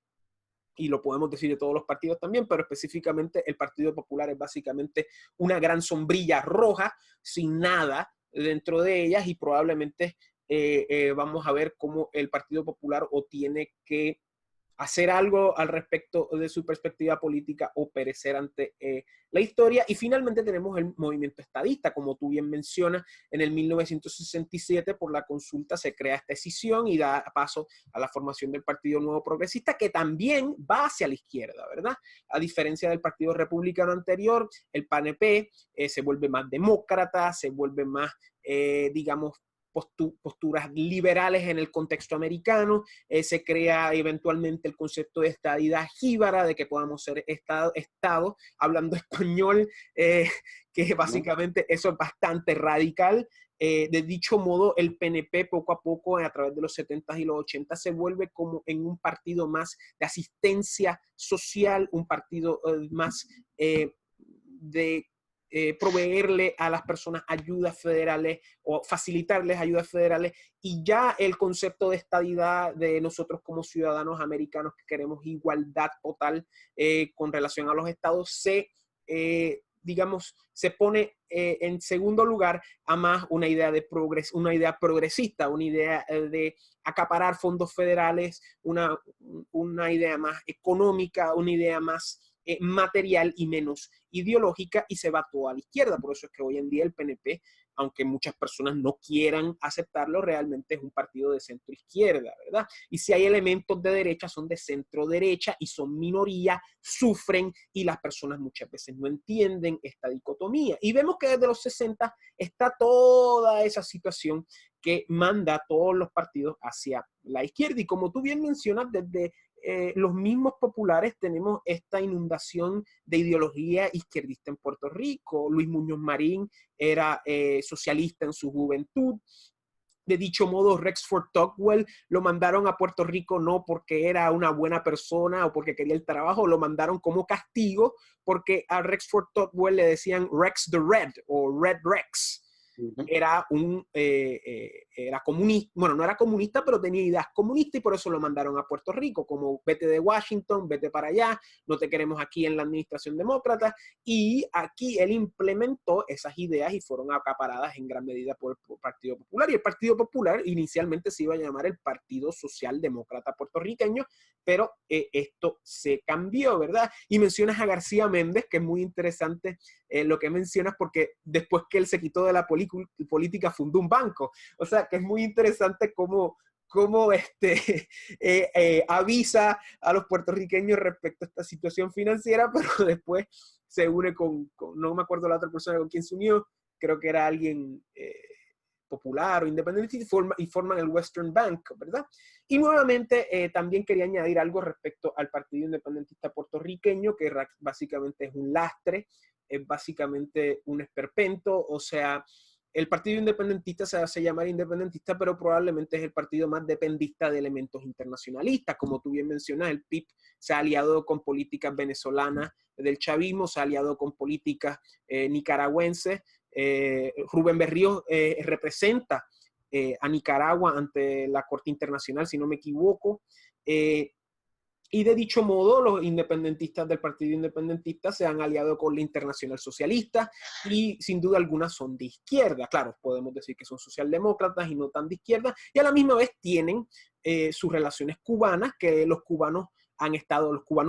y lo podemos decir de todos los partidos también, pero específicamente el Partido Popular es básicamente una gran sombrilla roja sin nada dentro de ellas, y probablemente vamos a ver cómo el Partido Popular o tiene que hacer algo al respecto de su perspectiva política o perecer ante la historia. Y finalmente tenemos el movimiento estadista, como tú bien mencionas, en el 1967 por la consulta se crea esta escisión y da paso a la formación del Partido Nuevo Progresista, que también va hacia la izquierda, ¿verdad? A diferencia del Partido Republicano anterior, el PANP se vuelve más demócrata, se vuelve más, digamos, posturas liberales en el contexto americano, se crea eventualmente el concepto de estadidad jíbara, de que podamos ser estado hablando español, que básicamente eso es bastante radical. De dicho modo, el PNP poco a poco, a través de los 70s y los 80s, se vuelve como en un partido más de asistencia social, un partido más de proveerle a las personas ayudas federales o facilitarles ayudas federales, y ya el concepto de estadidad de nosotros como ciudadanos americanos que queremos igualdad total con relación a los estados digamos, se pone en segundo lugar a más una idea de una idea progresista, una idea de acaparar fondos federales, una idea más económica, una idea más material y menos ideológica, y se va todo a la izquierda. Por eso es que hoy en día el PNP, aunque muchas personas no quieran aceptarlo, realmente es un partido de centro izquierda, ¿verdad? Y si hay elementos de derecha, son de centro derecha y son minoría, sufren, y las personas muchas veces no entienden esta dicotomía. Y vemos que desde los 60 está toda esa situación que manda a todos los partidos hacia la izquierda. Y como tú bien mencionas, desde los mismos populares tenemos esta inundación de ideología izquierdista en Puerto Rico. Luis Muñoz Marín era socialista en su juventud. De dicho modo, Rexford Tugwell lo mandaron a Puerto Rico no porque era una buena persona o porque quería el trabajo, lo mandaron como castigo porque a Rexford Tugwell le decían Rex the Red o Red Rex. Era era comunista, bueno, no era comunista, pero tenía ideas comunistas, y por eso lo mandaron a Puerto Rico, como vete de Washington, vete para allá, no te queremos aquí en la administración demócrata. Y aquí él implementó esas ideas y fueron acaparadas en gran medida por el Partido Popular. Y el Partido Popular inicialmente se iba a llamar el Partido Socialdemócrata Puertorriqueño, pero esto se cambió, ¿verdad? Y mencionas a García Méndez, que es muy interesante lo que mencionas, porque después que él se quitó de la política fundó un banco. O sea, que es muy interesante cómo avisa a los puertorriqueños respecto a esta situación financiera, pero después se une no me acuerdo la otra persona con quien se unió, creo que era alguien popular o independiente, y forman el Western Bank, ¿verdad? Y nuevamente también quería añadir algo respecto al Partido Independentista Puertorriqueño, que básicamente es un lastre, es básicamente un esperpento. O sea, el Partido Independentista se hace llamar independentista, pero probablemente es el partido más dependista de elementos internacionalistas. Como tú bien mencionas, el PIB se ha aliado con políticas venezolanas del chavismo, se ha aliado con políticas nicaragüenses. Rubén Berrío representa a Nicaragua ante la Corte Internacional, si no me equivoco. Y de dicho modo, los independentistas del Partido Independentista se han aliado con la Internacional Socialista, y sin duda alguna son de izquierda. Claro, podemos decir que son socialdemócratas y no tan de izquierda, y a la misma vez tienen sus relaciones cubanas, que los cubanos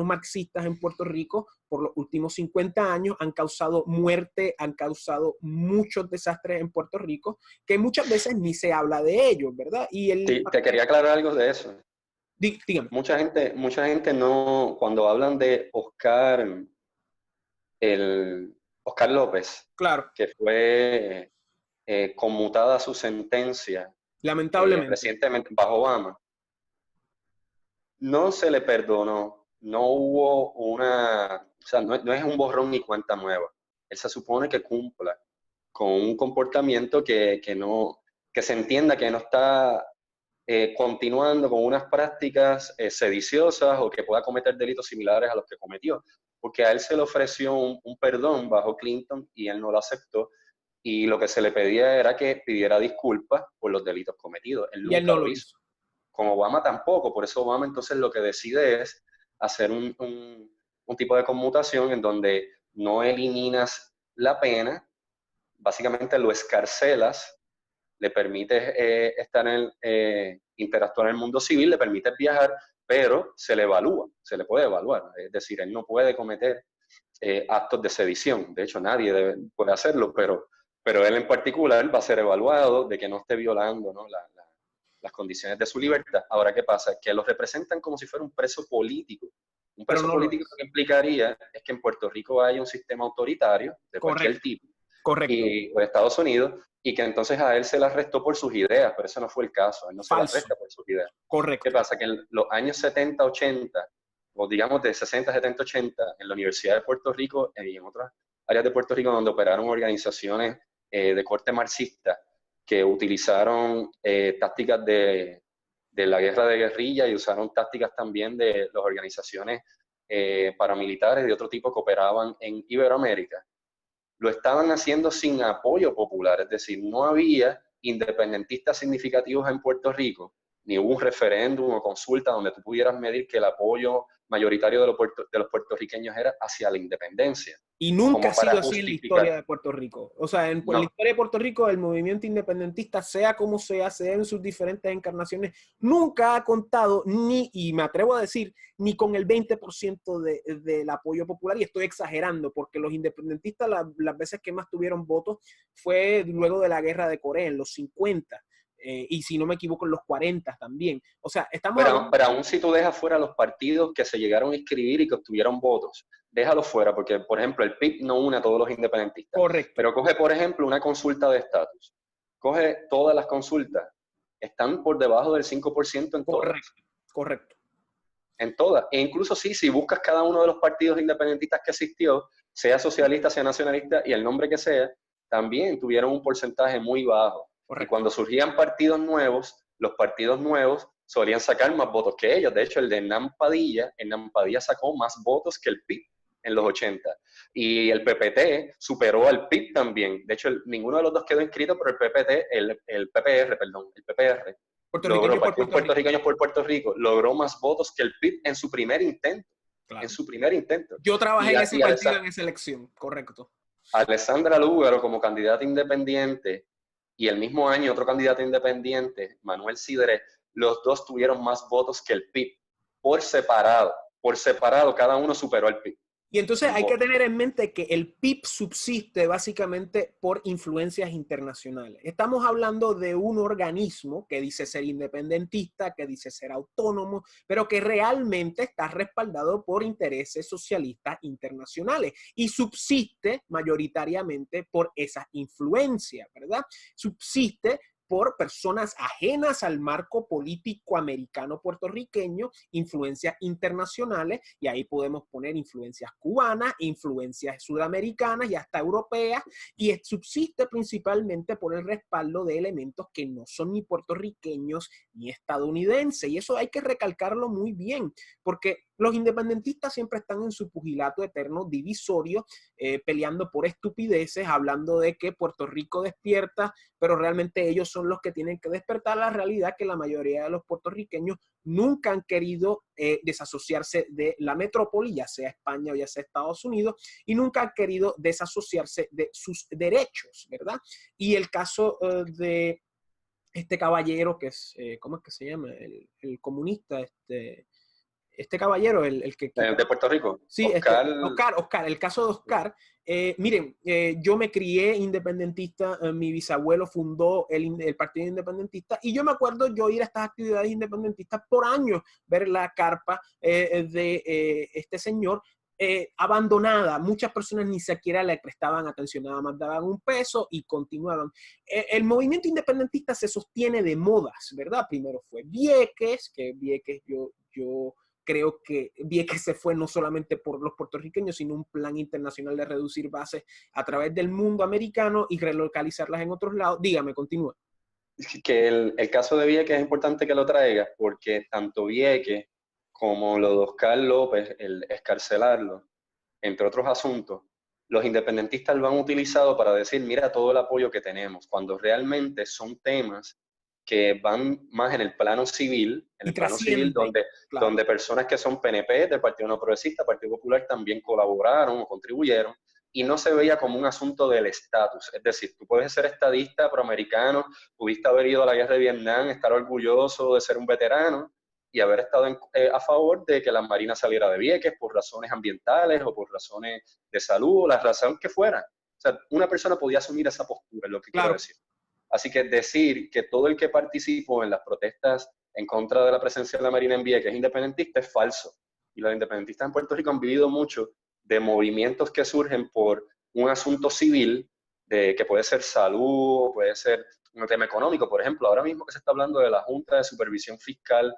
marxistas en Puerto Rico por los últimos 50 años han causado muerte, han causado muchos desastres en Puerto Rico, que muchas veces ni se habla de ellos, ¿verdad? Sí, te quería aclarar algo de eso. Dígame. Mucha gente no, cuando hablan de Oscar López, Claro, que fue conmutada su sentencia lamentablemente. recientemente bajo Obama, no se le perdonó, no hubo o sea, no es un borrón ni cuenta nueva. Él se supone que cumpla con un comportamiento que se entienda que no está continuando con unas prácticas sediciosas o que pueda cometer delitos similares a los que cometió. Porque a él se le ofreció un perdón bajo Clinton y él no lo aceptó. Y lo que se le pedía era que pidiera disculpas por los delitos cometidos. Él Y él nunca no lo lo hizo. hizo. Con Obama tampoco. Por eso Obama entonces lo que decide es hacer un tipo de conmutación en donde no eliminas la pena, básicamente lo escarcelas, le permites interactuar en el mundo civil, le permites viajar, pero se le evalúa, se le puede evaluar. Es decir, él no puede cometer actos de sedición. De hecho, nadie puede hacerlo, pero él en particular va a ser evaluado de que no esté violando, ¿no? Las condiciones de su libertad. Ahora, ¿qué pasa? Que lo representan como si fuera un preso político. Un Pero preso no lo político es. lo que implicaría es que en Puerto Rico haya un sistema autoritario de cualquier Correcto, tipo, correcto. o de Estados Unidos, y que entonces a él se le arrestó por sus ideas, pero eso no fue el caso, a él no se le Falso. arresta por sus ideas. ¿Qué Correcto. pasa? Que en los años 70, 80, o digamos de 60, 70, 80, en la Universidad de Puerto Rico y en otras áreas de Puerto Rico donde operaron organizaciones de corte marxista que utilizaron tácticas de la guerra de guerrilla y usaron tácticas también de las organizaciones paramilitares de otro tipo que operaban en Iberoamérica, lo estaban haciendo sin apoyo popular, es decir, no había independentistas significativos en Puerto Rico, ni hubo un referéndum o consulta donde tú pudieras medir que el apoyo mayoritario de los puertorriqueños era hacia la independencia, Y nunca ha como para sido así en la historia justificar. de Puerto Rico. O sea, en la No, historia de Puerto Rico, el movimiento independentista, sea como sea en sus diferentes encarnaciones, nunca ha contado ni, y me atrevo a decir, ni con el 20% del apoyo popular. Y estoy exagerando, porque los independentistas las veces que más tuvieron votos fue luego de la guerra de Corea, en los 50. Y si no me equivoco, en los 40 también. O sea, estamos hablando... pero aún si tú dejas fuera los partidos que se llegaron a inscribir y que obtuvieron votos, déjalos fuera, porque, por ejemplo, el PIB no une a todos los independentistas. Correcto. Pero coge, por ejemplo, una consulta de estatus. Coge todas las consultas. Están por debajo del 5% en todas. Correcto. Correcto. En todas. E incluso sí, si buscas cada uno de los partidos independentistas que existió, sea socialista, sea nacionalista y el nombre que sea, también tuvieron un porcentaje muy bajo. Y Correcto. cuando surgían partidos nuevos, los partidos nuevos solían sacar más votos que ellos. De hecho, el de Hernán Padilla sacó más votos que el PIB en los 80. Y el PPT superó al PIB también. De hecho, ninguno de los dos quedó inscrito, pero el PPT, el PPR, Puertorriqueño logró, por Partidos Puerto Rico. Puertorriqueños por Puerto Rico, logró más votos que el PIB en su primer intento. Claro. En su primer intento. Yo trabajé en ese partido en esa elección, correcto. Alessandra Lúgaro como candidata independiente y el mismo año otro candidato independiente, Manuel Sidre, los dos tuvieron más votos que el PIB por separado. Por separado, cada uno superó al PIB. Y entonces hay que tener en mente que el PIB subsiste básicamente por influencias internacionales. Estamos hablando de un organismo que dice ser independentista, que dice ser autónomo, pero que realmente está respaldado por intereses socialistas internacionales y subsiste mayoritariamente por esas influencias, ¿verdad? Subsiste por personas ajenas al marco político americano puertorriqueño, influencias internacionales, y ahí podemos poner influencias cubanas, influencias sudamericanas y hasta europeas, y subsiste principalmente por el respaldo de elementos que no son ni puertorriqueños ni estadounidenses, y eso hay que recalcarlo muy bien, porque los independentistas siempre están en su pugilato eterno divisorio, peleando por estupideces, hablando de que Puerto Rico despierta, pero realmente ellos son los que tienen que despertar la realidad que la mayoría de los puertorriqueños nunca han querido desasociarse de la metrópoli, ya sea España o ya sea Estados Unidos, y nunca han querido desasociarse de sus derechos, ¿verdad? Y el caso de este caballero que es, ¿cómo es que se llama? El comunista, este caballero, el que... De Puerto Rico, Sí, Oscar, el caso de Oscar. Miren, yo me crié independentista, mi bisabuelo fundó el Partido Independentista y yo me acuerdo yo ir a estas actividades independentistas por años, ver la carpa de este señor abandonada. Muchas personas ni siquiera le prestaban atención, nada más daban un peso y continuaban. El movimiento independentista se sostiene de modas, ¿verdad? Primero fue Vieques, que Vieques yo yo creo que Vieques se fue no solamente por los puertorriqueños, sino un plan internacional de reducir bases a través del mundo americano y relocalizarlas en otros lados. Dígame, continúa. Que el caso de Vieques es importante que lo traigas porque tanto Vieques como lo de Oscar López, el escarcelarlo, entre otros asuntos, los independentistas lo han utilizado para decir, mira todo el apoyo que tenemos, cuando realmente son temas que van más en el plano civil, Y trascienden, claro. donde personas que son PNP, del Partido No Progresista, Partido Popular, también colaboraron o contribuyeron, y no se veía como un asunto del estatus. Es decir, tú puedes ser estadista, proamericano, pudiste haber ido a la guerra de Vietnam, estar orgulloso de ser un veterano y haber estado a favor de que la Marina saliera de Vieques por razones ambientales o por razones de salud, o la razón que fuera. O sea, una persona podía asumir esa postura, es lo que quiero decir. Así que decir que todo el que participó en las protestas en contra de la presencia de la Marina en Vieques es independentista es falso. Y los independentistas en Puerto Rico han vivido mucho de movimientos que surgen por un asunto civil, que puede ser salud, puede ser un tema económico. Por ejemplo, ahora mismo que se está hablando de la Junta de Supervisión Fiscal,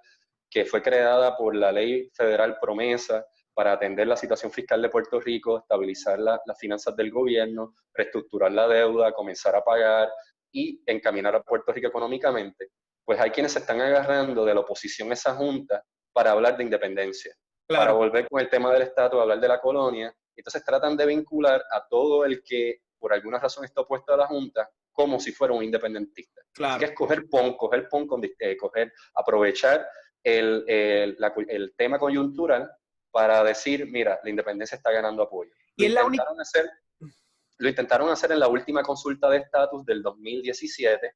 que fue creada por la Ley Federal Promesa para atender la situación fiscal de Puerto Rico, estabilizar las finanzas del gobierno, reestructurar la deuda, comenzar a pagar y encaminar a Puerto Rico económicamente. Pues hay quienes se están agarrando de la oposición a esa junta para hablar de independencia, para volver con el tema del estatus, hablar de la colonia. Entonces tratan de vincular a todo el que por alguna razón está opuesto a la junta como si fuera un independentista. Así que es coger aprovechar el tema coyuntural para decir, mira, la independencia está ganando apoyo. Lo intentaron hacer en la última consulta de estatus del 2017,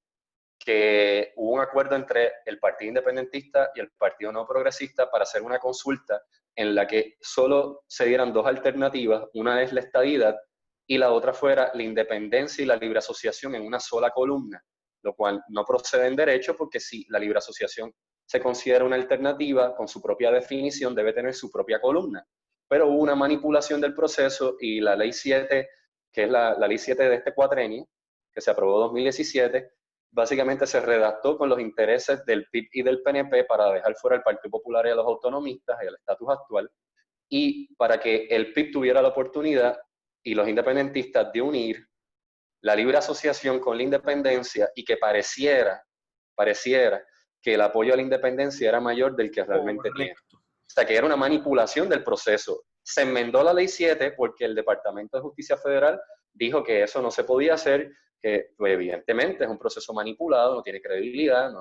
que hubo un acuerdo entre el Partido Independentista y el Partido No Progresista para hacer una consulta en la que solo se dieran dos alternativas, una es la estadidad y la otra fuera la independencia y la libre asociación en una sola columna, lo cual no procede en derecho porque si la libre asociación se considera una alternativa con su propia definición, debe tener su propia columna. Pero hubo una manipulación del proceso y la ley 7, que es la ley 7 de este cuatrenio, que se aprobó en 2017, básicamente se redactó con los intereses del PIB y del PNP para dejar fuera al Partido Popular y a los autonomistas y al estatus actual, y para que el PIB tuviera la oportunidad y los independentistas de unir la libre asociación con la independencia y que pareciera que el apoyo a la independencia era mayor del que realmente tiene. O sea, que era una manipulación del proceso. Se enmendó la Ley 7 porque el Departamento de Justicia Federal dijo que eso no se podía hacer, que pues, evidentemente es un proceso manipulado, no tiene credibilidad,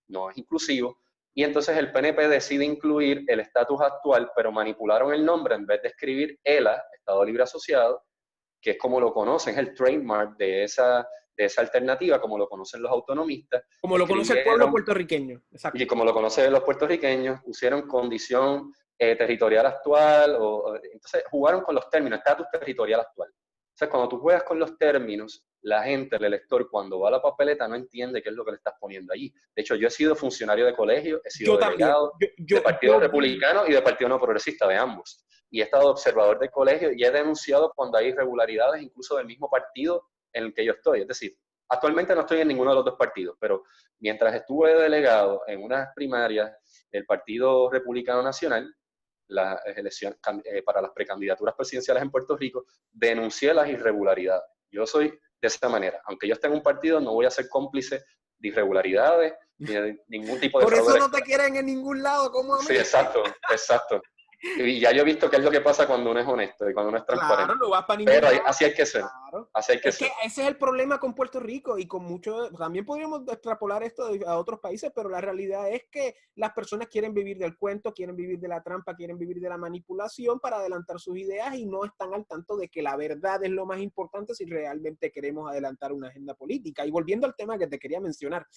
no es inclusivo. Y entonces el PNP decide incluir el estatus actual, pero manipularon el nombre en vez de escribir ELA, Estado Libre Asociado, que es como lo conocen, es el trademark de esa alternativa, como lo conocen los autonomistas. Como lo conoce el pueblo puertorriqueño. Exacto. Y como lo conocen los puertorriqueños, pusieron condición territorial actual, entonces jugaron con los términos, estatus territorial actual. Entonces, cuando tú juegas con los términos, la gente, el elector, cuando va a la papeleta no entiende qué es lo que le estás poniendo allí. De hecho, yo he sido funcionario de colegio, he sido delegado de Partido Republicano y de Partido No Progresista, de ambos. Y he estado observador de colegio y he denunciado cuando hay irregularidades, incluso del mismo partido en el que yo estoy. Es decir, actualmente no estoy en ninguno de los dos partidos, pero mientras estuve delegado en unas primarias del Partido Republicano Nacional, las elecciones para las precandidaturas presidenciales en Puerto Rico, denuncié las irregularidades. Yo soy de esa manera. Aunque yo esté en un partido, no voy a ser cómplice de irregularidades ni de ningún tipo de fraude. Por eso no te quieren en ningún lado, como a mí. Sí, exacto. Y ya yo he visto qué es lo que pasa cuando uno es honesto y cuando uno es transparente. Claro, no vas para ningún lado. Pero así hay que ser. Claro. Así hay que ser. Que ese es el problema con Puerto Rico y con muchos. También podríamos extrapolar esto a otros países, pero la realidad es que las personas quieren vivir del cuento, quieren vivir de la trampa, quieren vivir de la manipulación para adelantar sus ideas y no están al tanto de que la verdad es lo más importante si realmente queremos adelantar una agenda política. Y volviendo al tema que te quería mencionar,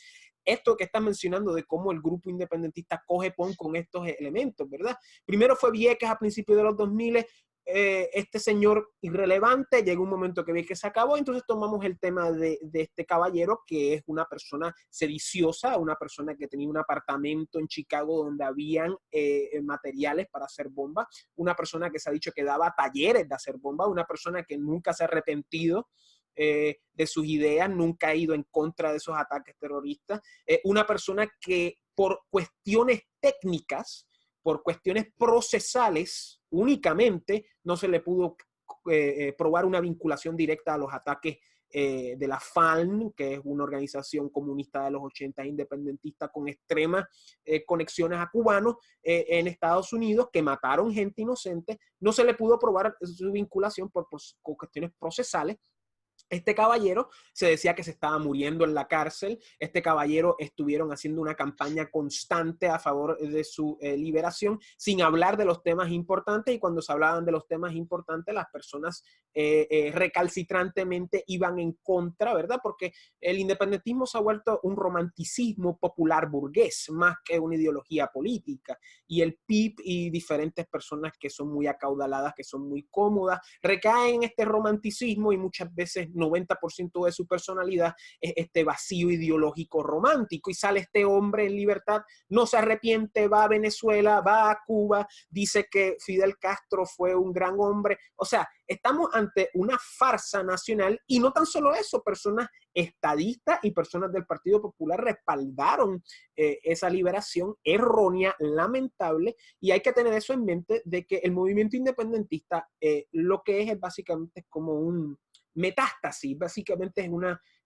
esto que estás mencionando de cómo el grupo independentista coge pon con estos elementos, ¿verdad? Primero fue Vieques a principios de los 2000, este señor irrelevante, llegó un momento que Vieques se acabó, entonces tomamos el tema de este caballero que es una persona sediciosa, una persona que tenía un apartamento en Chicago donde habían materiales para hacer bombas, una persona que se ha dicho que daba talleres de hacer bombas, una persona que nunca se ha arrepentido de sus ideas, nunca ha ido en contra de esos ataques terroristas, una persona que por cuestiones técnicas por cuestiones procesales únicamente no se le pudo probar una vinculación directa a los ataques de la FALN, que es una organización comunista de los 80 independentista con extremas conexiones a cubanos en Estados Unidos, que mataron gente inocente. No se le pudo probar su vinculación por cuestiones procesales. Este caballero se decía que se estaba muriendo en la cárcel. Este caballero estuvieron haciendo una campaña constante a favor de su liberación, sin hablar de los temas importantes. Y cuando se hablaban de los temas importantes, las personas recalcitrantemente iban en contra, ¿verdad? Porque el independentismo se ha vuelto un romanticismo popular burgués, más que una ideología política. Y el PIB y diferentes personas que son muy acaudaladas, que son muy cómodas, recaen en este romanticismo y muchas veces 90% de su personalidad es este vacío ideológico romántico, y sale este hombre en libertad, no se arrepiente, va a Venezuela, va a Cuba, dice que Fidel Castro fue un gran hombre. O sea, estamos ante una farsa nacional, y no tan solo eso, personas estadistas y personas del Partido Popular respaldaron esa liberación errónea, lamentable, y hay que tener eso en mente, de que el movimiento independentista lo que es básicamente como un metástasis, básicamente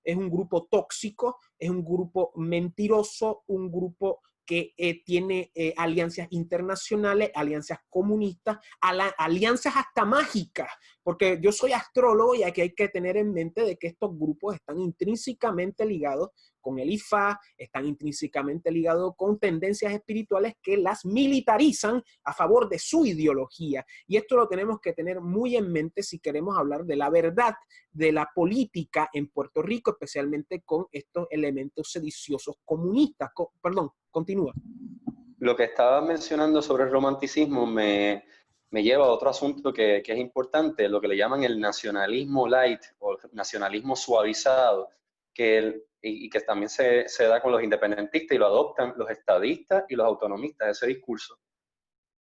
es un grupo tóxico, es un grupo mentiroso, un grupo que tiene alianzas internacionales, alianzas comunistas, alianzas hasta mágicas, porque yo soy astrólogo y aquí hay que tener en mente de que estos grupos están intrínsecamente ligados con el IFA, están intrínsecamente ligados con tendencias espirituales que las militarizan a favor de su ideología. Y esto lo tenemos que tener muy en mente si queremos hablar de la verdad de la política en Puerto Rico, especialmente con estos elementos sediciosos comunistas. Perdón, continúa. Lo que estaba mencionando sobre el romanticismo me lleva a otro asunto que es importante, lo que le llaman el nacionalismo light o nacionalismo suavizado, y que también se da con los independentistas y lo adoptan los estadistas y los autonomistas, ese discurso,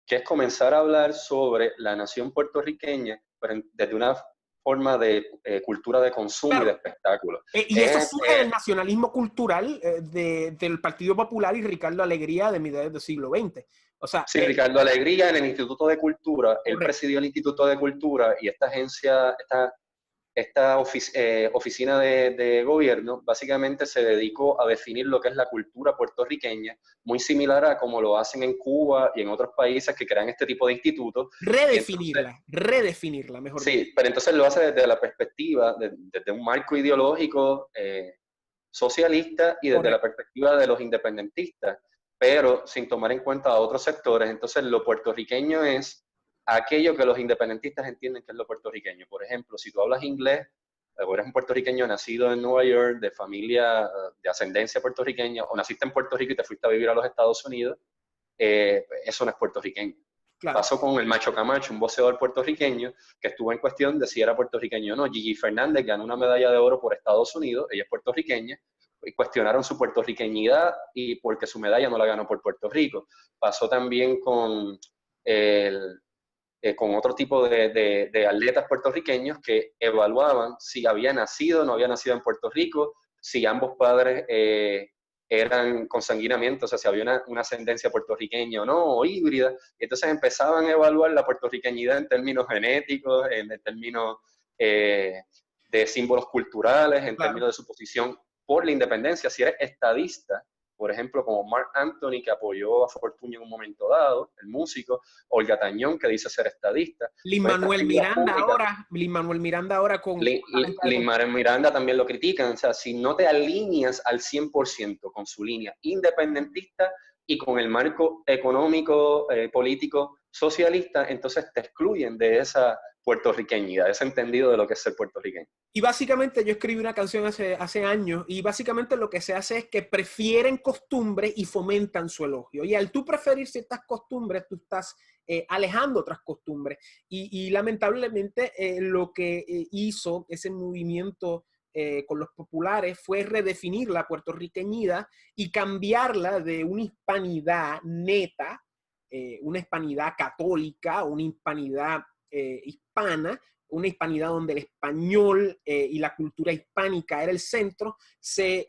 que es comenzar a hablar sobre la nación puertorriqueña, pero desde una forma de cultura de consumo, claro, y de espectáculo. Y eso surge del nacionalismo cultural del Partido Popular y Ricardo Alegría de mediados del siglo XX. O sea, sí, Ricardo Alegría en el Instituto de Cultura, él presidió el Instituto de Cultura, y esta agencia, esta oficina de gobierno básicamente se dedicó a definir lo que es la cultura puertorriqueña, muy similar a como lo hacen en Cuba y en otros países que crean este tipo de institutos. Redefinirla, mejor dicho. Sí, pero entonces lo hace desde la perspectiva, desde un marco ideológico socialista y desde la perspectiva de los independentistas, pero sin tomar en cuenta a otros sectores. Entonces lo puertorriqueño es aquello que los independentistas entienden que es lo puertorriqueño. Por ejemplo, si tú hablas inglés, o eres un puertorriqueño nacido en Nueva York, de familia de ascendencia puertorriqueña, o naciste en Puerto Rico y te fuiste a vivir a los Estados Unidos, eso no es puertorriqueño. Claro. Pasó con el Macho Camacho, un boxeador puertorriqueño que estuvo en cuestión de si era puertorriqueño o no. Gigi Fernández ganó una medalla de oro por Estados Unidos, ella es puertorriqueña, y cuestionaron su puertorriqueñidad y porque su medalla no la ganó por Puerto Rico. Pasó también con otro tipo de atletas puertorriqueños que evaluaban si había nacido o no había nacido en Puerto Rico, si ambos padres eran consanguinamientos, o sea, si había una ascendencia puertorriqueña o no, o híbrida. Y entonces empezaban a evaluar la puertorriqueñidad en términos genéticos, en términos de símbolos culturales, en términos de su posición por la independencia. Si eres estadista, por ejemplo, como Mark Anthony, que apoyó a Fortuño en un momento dado, el músico, Olga Tañón, que dice ser estadista. Lin-Manuel Miranda ahora con... Lin-Manuel Miranda también lo critican. O sea, si no te alineas al 100% con su línea independentista y con el marco económico, político, socialista, entonces te excluyen de esa puertorriqueñidad, ese entendido de lo que es ser puertorriqueño. Y básicamente yo escribí una canción hace años, y básicamente lo que se hace es que prefieren costumbres y fomentan su elogio. Y al tú preferir ciertas costumbres, tú estás alejando otras costumbres. Y lamentablemente lo que hizo ese movimiento con los populares fue redefinir la puertorriqueñidad y cambiarla de una hispanidad neta, una hispanidad católica, una hispanidad hispana, una hispanidad donde el español y la cultura hispánica era el centro, se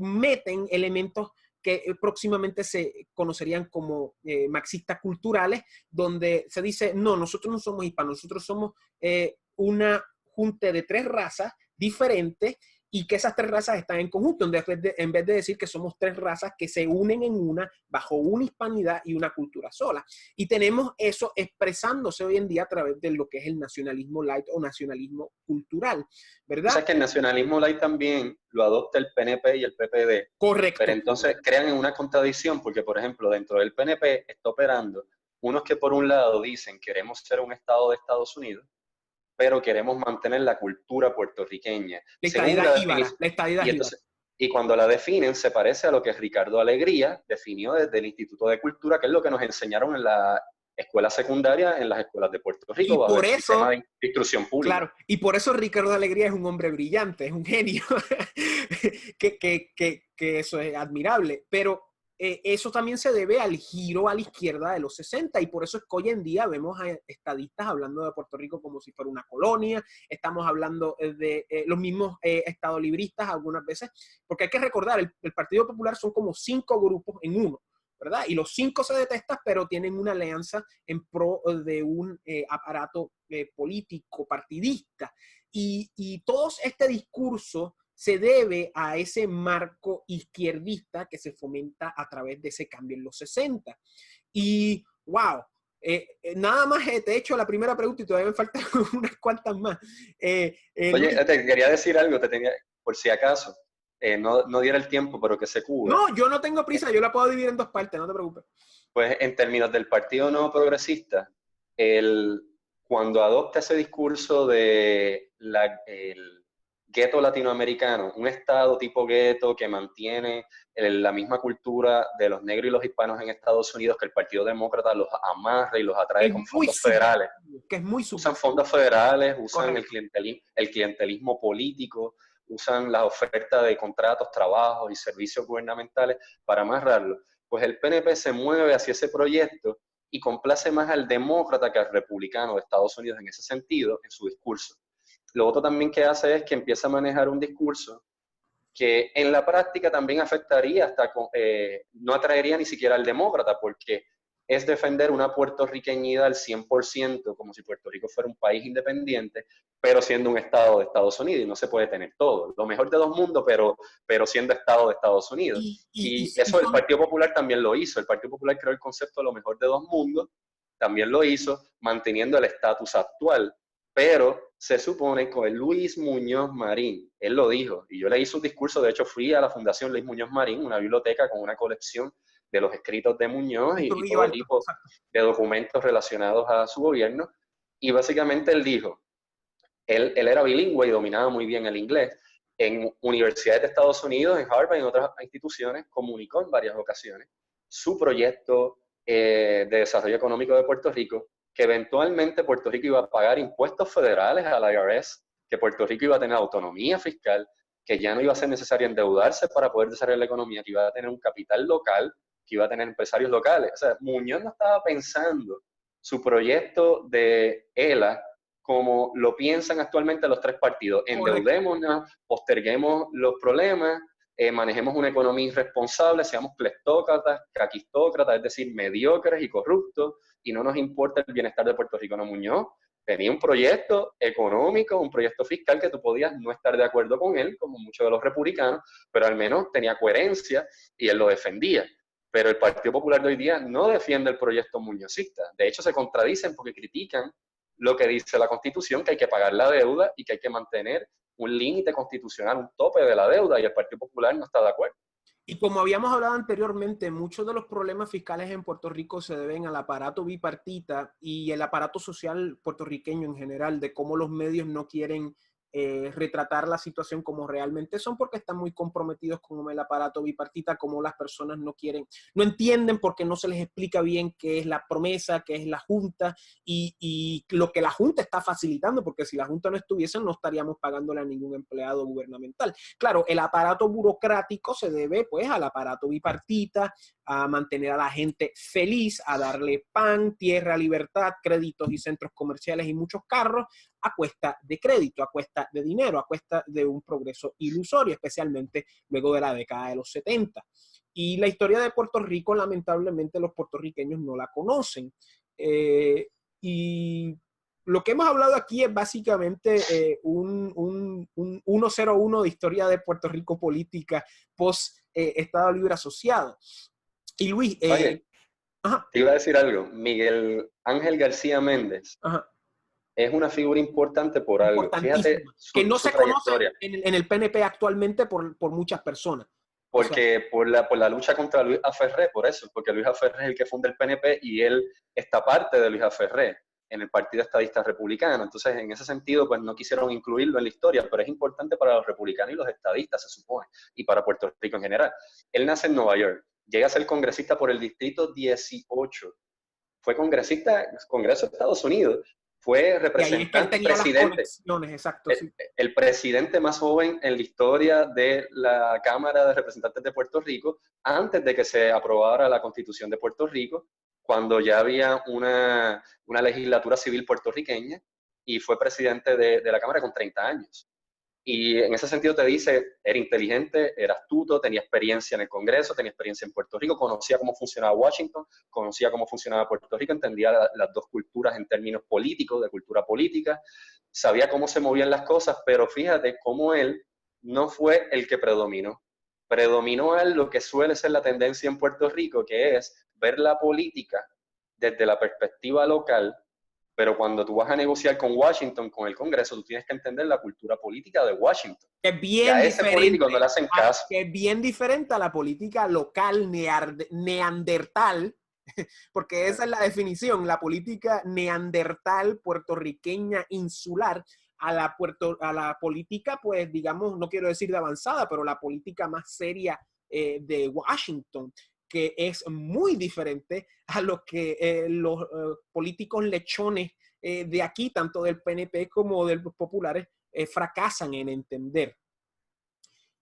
meten elementos que próximamente se conocerían como marxistas culturales, donde se dice, no, nosotros no somos hispanos, nosotros somos una junta de 3 razas diferentes y que esas 3 razas están en conjunto, en vez de decir que somos 3 razas que se unen en una, bajo una hispanidad y una cultura sola. Y tenemos eso expresándose hoy en día a través de lo que es el nacionalismo light o nacionalismo cultural, ¿verdad? O sea que el nacionalismo light también lo adopta el PNP y el PPD. Correcto. Pero entonces crean una contradicción porque, por ejemplo, dentro del PNP está operando unos que por un lado dicen queremos ser un estado de Estados Unidos, pero queremos mantener la cultura puertorriqueña. La Según estadidad la jíbara, definición, la estadidad y, jíbara. entonces, y cuando la definen se parece a lo que Ricardo Alegría definió desde el Instituto de Cultura, que es lo que nos enseñaron en la escuela secundaria, en las escuelas de Puerto Rico, Y bajo por el sistema eso, de instrucción pública. claro, y por eso Ricardo Alegría es un hombre brillante, es un genio, que eso es admirable, pero eso también se debe al giro a la izquierda de los 60 y por eso es que hoy en día vemos a estadistas hablando de Puerto Rico como si fuera una colonia, estamos hablando de los mismos estadolibristas algunas veces, porque hay que recordar, el Partido Popular son como 5 grupos en uno, ¿verdad? Y los 5 se detestan, pero tienen una alianza en pro de un aparato político, partidista. Y todo este discurso se debe a ese marco izquierdista que se fomenta a través de ese cambio en los 60. Y, wow, nada más te he hecho la primera pregunta y todavía me faltan unas cuantas más. Oye, Luis, te quería decir algo, por si acaso, no diera el tiempo, pero que se cubra. no, yo no tengo prisa, yo la puedo dividir en 2 partes, no te preocupes. Pues en términos del Partido Nuevo Progresista, cuando adopta ese discurso de el gueto latinoamericano, un estado tipo gueto que mantiene la misma cultura de los negros y los hispanos en Estados Unidos, que el Partido Demócrata los amarra y los atrae Es con muy fondos federales. que es muy Usan subjetivo. fondos federales, usan Correcto. el clientelismo político, usan la oferta de contratos, trabajos y servicios gubernamentales para amarrarlo. Pues el PNP se mueve hacia ese proyecto y complace más al demócrata que al republicano de Estados Unidos en ese sentido, en su discurso. Lo otro también que hace es que empieza a manejar un discurso que en la práctica también afectaría no atraería ni siquiera al demócrata, porque es defender una puertorriqueñidad al 100%, como si Puerto Rico fuera un país independiente, pero siendo un estado de Estados Unidos, y no se puede tener todo. Lo mejor de 2 mundos, pero siendo estado de Estados Unidos. Y eso el Partido Popular también lo hizo. El Partido Popular creó el concepto de lo mejor de 2 mundos, también lo hizo, manteniendo el estatus actual. Pero se supone que Luis Muñoz Marín, él lo dijo, y yo leí su discurso, de hecho fui a la Fundación Luis Muñoz Marín, una biblioteca con una colección de los escritos de Muñoz y todo tipo de documentos relacionados a su gobierno, y básicamente él dijo, él era bilingüe y dominaba muy bien el inglés, en universidades de Estados Unidos, en Harvard y en otras instituciones, comunicó en varias ocasiones su proyecto de desarrollo económico de Puerto Rico, que eventualmente Puerto Rico iba a pagar impuestos federales a la IRS, que Puerto Rico iba a tener autonomía fiscal, que ya no iba a ser necesario endeudarse para poder desarrollar la economía, que iba a tener un capital local, que iba a tener empresarios locales. O sea, Muñoz no estaba pensando su proyecto de ELA como lo piensan actualmente los 3 partidos. Endeudémonos, posterguemos los problemas, manejemos una economía irresponsable, seamos plectócratas, caquistócratas, es decir, mediocres y corruptos, y no nos importa el bienestar de Puerto Rico. No, Muñoz tenía un proyecto económico, un proyecto fiscal que tú podías no estar de acuerdo con él, como muchos de los republicanos, pero al menos tenía coherencia y él lo defendía. Pero el Partido Popular de hoy día no defiende el proyecto muñozista. De hecho, se contradicen porque critican lo que dice la Constitución, que hay que pagar la deuda y que hay que mantener un límite constitucional, un tope de la deuda, y el Partido Popular no está de acuerdo. Y como habíamos hablado anteriormente, muchos de los problemas fiscales en Puerto Rico se deben al aparato bipartita y el aparato social puertorriqueño en general, de cómo los medios no quieren retratar la situación como realmente son porque están muy comprometidos con el aparato bipartita, como las personas no entienden porque no se les explica bien qué es la promesa, qué es la Junta y lo que la Junta está facilitando, porque si la Junta no estuviese no estaríamos pagándole a ningún empleado gubernamental. Claro, el aparato burocrático se debe pues al aparato bipartita, a mantener a la gente feliz, a darle pan, tierra, libertad, créditos y centros comerciales y muchos carros a cuesta de crédito, a cuesta de dinero, a cuesta de un progreso ilusorio, especialmente luego de la década de los 70. Y la historia de Puerto Rico, lamentablemente, los puertorriqueños no la conocen. Y lo que hemos hablado aquí es básicamente un 101 de historia de Puerto Rico política post Estado Libre Asociado. Y Luis, Oye, ajá, te iba a decir algo. Miguel Ángel García Méndez ajá, es una figura importante por algo. Fíjate importantísima, que no su se conoce trayectoria. en el PNP actualmente por muchas personas. O sea, Porque por la lucha contra Luis Aferré, por eso, porque Luis Aferré es el que funda el PNP y él está parte de Luis Aferré en el Partido Estadista Republicano. Entonces, en ese sentido, pues no quisieron incluirlo en la historia, pero es importante para los republicanos y los estadistas, se supone, y para Puerto Rico en general. Él nace en Nueva York, llega a ser congresista por el Distrito 18, fue congresista, Congreso de Estados Unidos, fue y ahí es que él representante, tenía las presidente, conexiones, exacto, sí. el presidente más joven en la historia de la Cámara de Representantes de Puerto Rico, antes de que se aprobara la Constitución de Puerto Rico, cuando ya había una legislatura civil puertorriqueña, y fue presidente de la Cámara con 30 años. Y en ese sentido te dice, era inteligente, era astuto, tenía experiencia en el Congreso, tenía experiencia en Puerto Rico, conocía cómo funcionaba Washington, conocía cómo funcionaba Puerto Rico, entendía las dos culturas en términos políticos, de cultura política, sabía cómo se movían las cosas, pero fíjate cómo él no fue el que predominó. Predominó a él lo que suele ser la tendencia en Puerto Rico, que es ver la política desde la perspectiva local, pero cuando tú vas a negociar con Washington, con el Congreso, tú tienes que entender la cultura política de Washington. Que es Y bien a ese político no le diferente, hacen caso. que es bien diferente a la política local neandertal, porque esa es la definición, la política neandertal puertorriqueña insular a la política, pues digamos, no quiero decir de avanzada, pero la política más seria de Washington, que es muy diferente a lo que los políticos lechones de aquí, tanto del PNP como de los populares, fracasan en entender.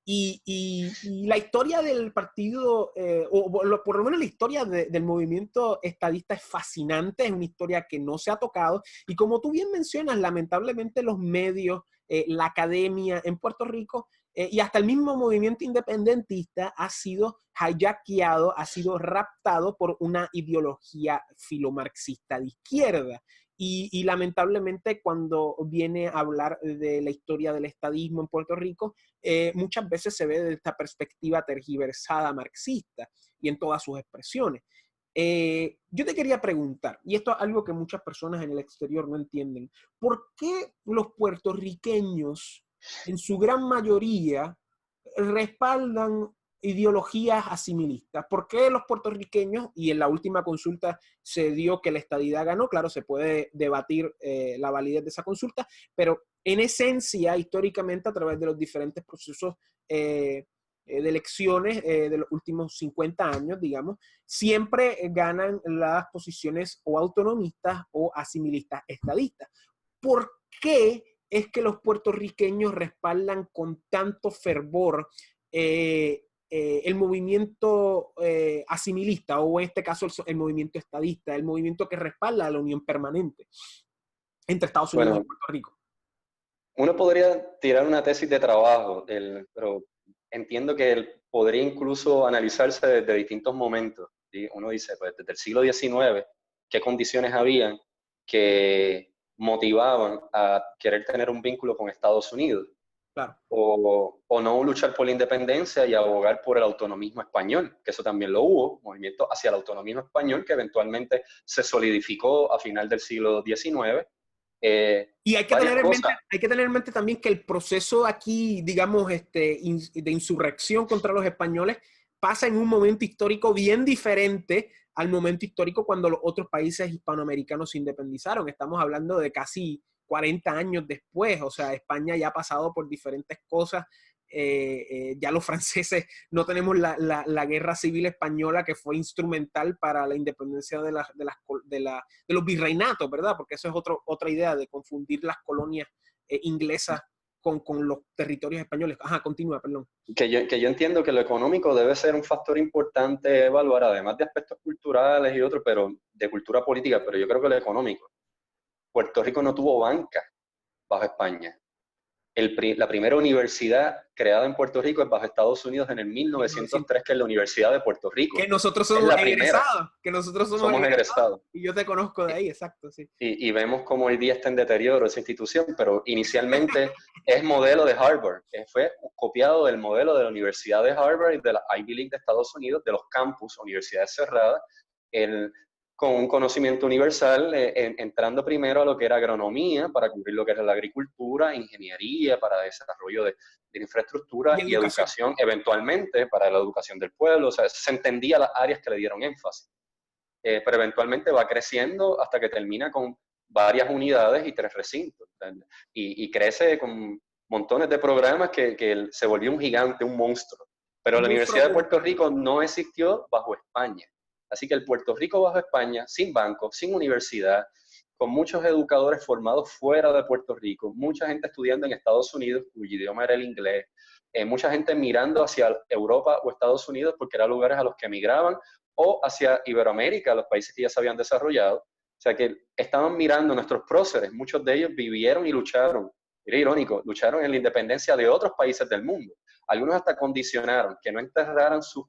Y la historia del partido, por lo menos la historia del movimiento estadista es fascinante, es una historia que no se ha tocado. Y como tú bien mencionas, lamentablemente los medios, la academia en Puerto Rico y hasta el mismo movimiento independentista ha sido hijackeado, ha sido raptado por una ideología filomarxista de izquierda. Y lamentablemente cuando viene a hablar de la historia del estadismo en Puerto Rico, muchas veces se ve desde esta perspectiva tergiversada marxista y en todas sus expresiones. Yo te quería preguntar, y esto es algo que muchas personas en el exterior no entienden, ¿por qué los puertorriqueños, en su gran mayoría, respaldan ideologías asimilistas? ¿Por qué los puertorriqueños, y en la última consulta se dio que la estadidad ganó? Claro, se puede debatir la validez de esa consulta, pero en esencia, históricamente, a través de los diferentes procesos de elecciones de los últimos 50 años, digamos, siempre ganan las posiciones o autonomistas o asimilistas estadistas. ¿Por qué es que los puertorriqueños respaldan con tanto fervor el movimiento asimilista, o en este caso el movimiento estadista, el movimiento que respalda la unión permanente entre Estados Unidos y Bueno, Puerto Rico? uno podría tirar una tesis de trabajo, pero entiendo que él podría incluso analizarse desde distintos momentos. ¿Sí? Uno dice, pues desde el siglo XIX, ¿qué condiciones habían que motivaban a querer tener un vínculo con Estados Unidos? Claro. O no luchar por la independencia y abogar por el autonomismo español, que eso también lo hubo, movimiento hacia el autonomismo español que eventualmente se solidificó a final del siglo XIX. Y Varias cosas. hay que tener en mente también que el proceso aquí, digamos, de insurrección contra los españoles pasa en un momento histórico bien diferente al momento histórico cuando los otros países hispanoamericanos se independizaron. Estamos hablando de casi 40 años después, o sea, España ya ha pasado por diferentes cosas. Ya los franceses no tenemos la guerra civil española que fue instrumental para la independencia de los virreinatos, ¿verdad? Porque eso es otra idea de confundir las colonias inglesas con los territorios españoles. Ajá, continúa, perdón. Que yo entiendo que lo económico debe ser un factor importante evaluar, además de aspectos culturales y otros, pero de cultura política, pero yo creo que lo económico. Puerto Rico no tuvo banca bajo España. La primera universidad creada en Puerto Rico es bajo Estados Unidos en el 1903, que es la Universidad de Puerto Rico. Que nosotros Es somos la primera. egresados, que nosotros somos egresados. Y yo te conozco de ahí, exacto, sí. Y vemos cómo hoy día está en deterioro esa institución, pero inicialmente es modelo de Harvard. Fue copiado del modelo de la Universidad de Harvard y de la Ivy League de Estados Unidos, de los campus, universidades cerradas, con un conocimiento universal, entrando primero a lo que era agronomía, para cubrir lo que era la agricultura, ingeniería, para desarrollo de infraestructura y educación, eventualmente para la educación del pueblo. O sea, se entendía las áreas que le dieron énfasis. Pero eventualmente va creciendo hasta que termina con varias unidades y 3 recintos. Y crece con montones de programas que se volvió un gigante, un monstruo. Pero la Universidad de Puerto Rico no existió bajo España. Así que el Puerto Rico bajo España, sin banco, sin universidad, con muchos educadores formados fuera de Puerto Rico, mucha gente estudiando en Estados Unidos, cuyo idioma era el inglés, mucha gente mirando hacia Europa o Estados Unidos porque eran lugares a los que emigraban, o hacia Iberoamérica, los países que ya se habían desarrollado. O sea que estaban mirando nuestros próceres, muchos de ellos vivieron y lucharon, era irónico, lucharon en la independencia de otros países del mundo. Algunos hasta condicionaron que no enterraran sus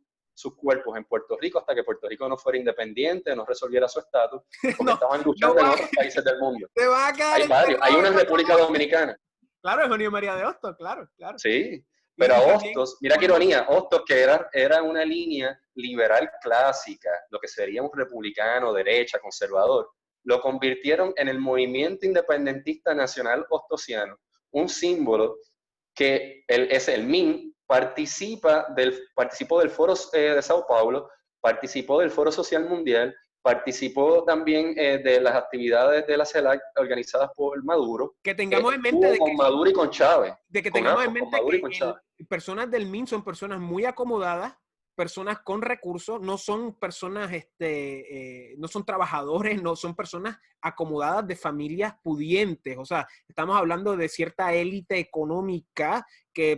cuerpos en Puerto Rico hasta que Puerto Rico no fuera independiente, no resolviera su estatus, porque estaban luchando en otros países del mundo. Te va a quedar hay varios, hay una en República Dominicana. Claro, es Eugenio María de Hostos, claro. Sí, pero a Hostos, mira qué ironía, Hostos, que era una línea liberal clásica, lo que sería un republicano, derecha, conservador, lo convirtieron en el movimiento independentista nacional hostosiano, un símbolo que es el MIN, participó del Foro de Sao Paulo, participó del Foro Social Mundial, participó también de las actividades de la CELAC organizadas por Maduro. Que tengamos en mente de con Maduro y con Chávez. De que tengamos en mente que personas del MIN son personas muy acomodadas, personas con recursos, no son personas, no son trabajadores, no son personas acomodadas de familias pudientes. O sea, estamos hablando de cierta élite económica,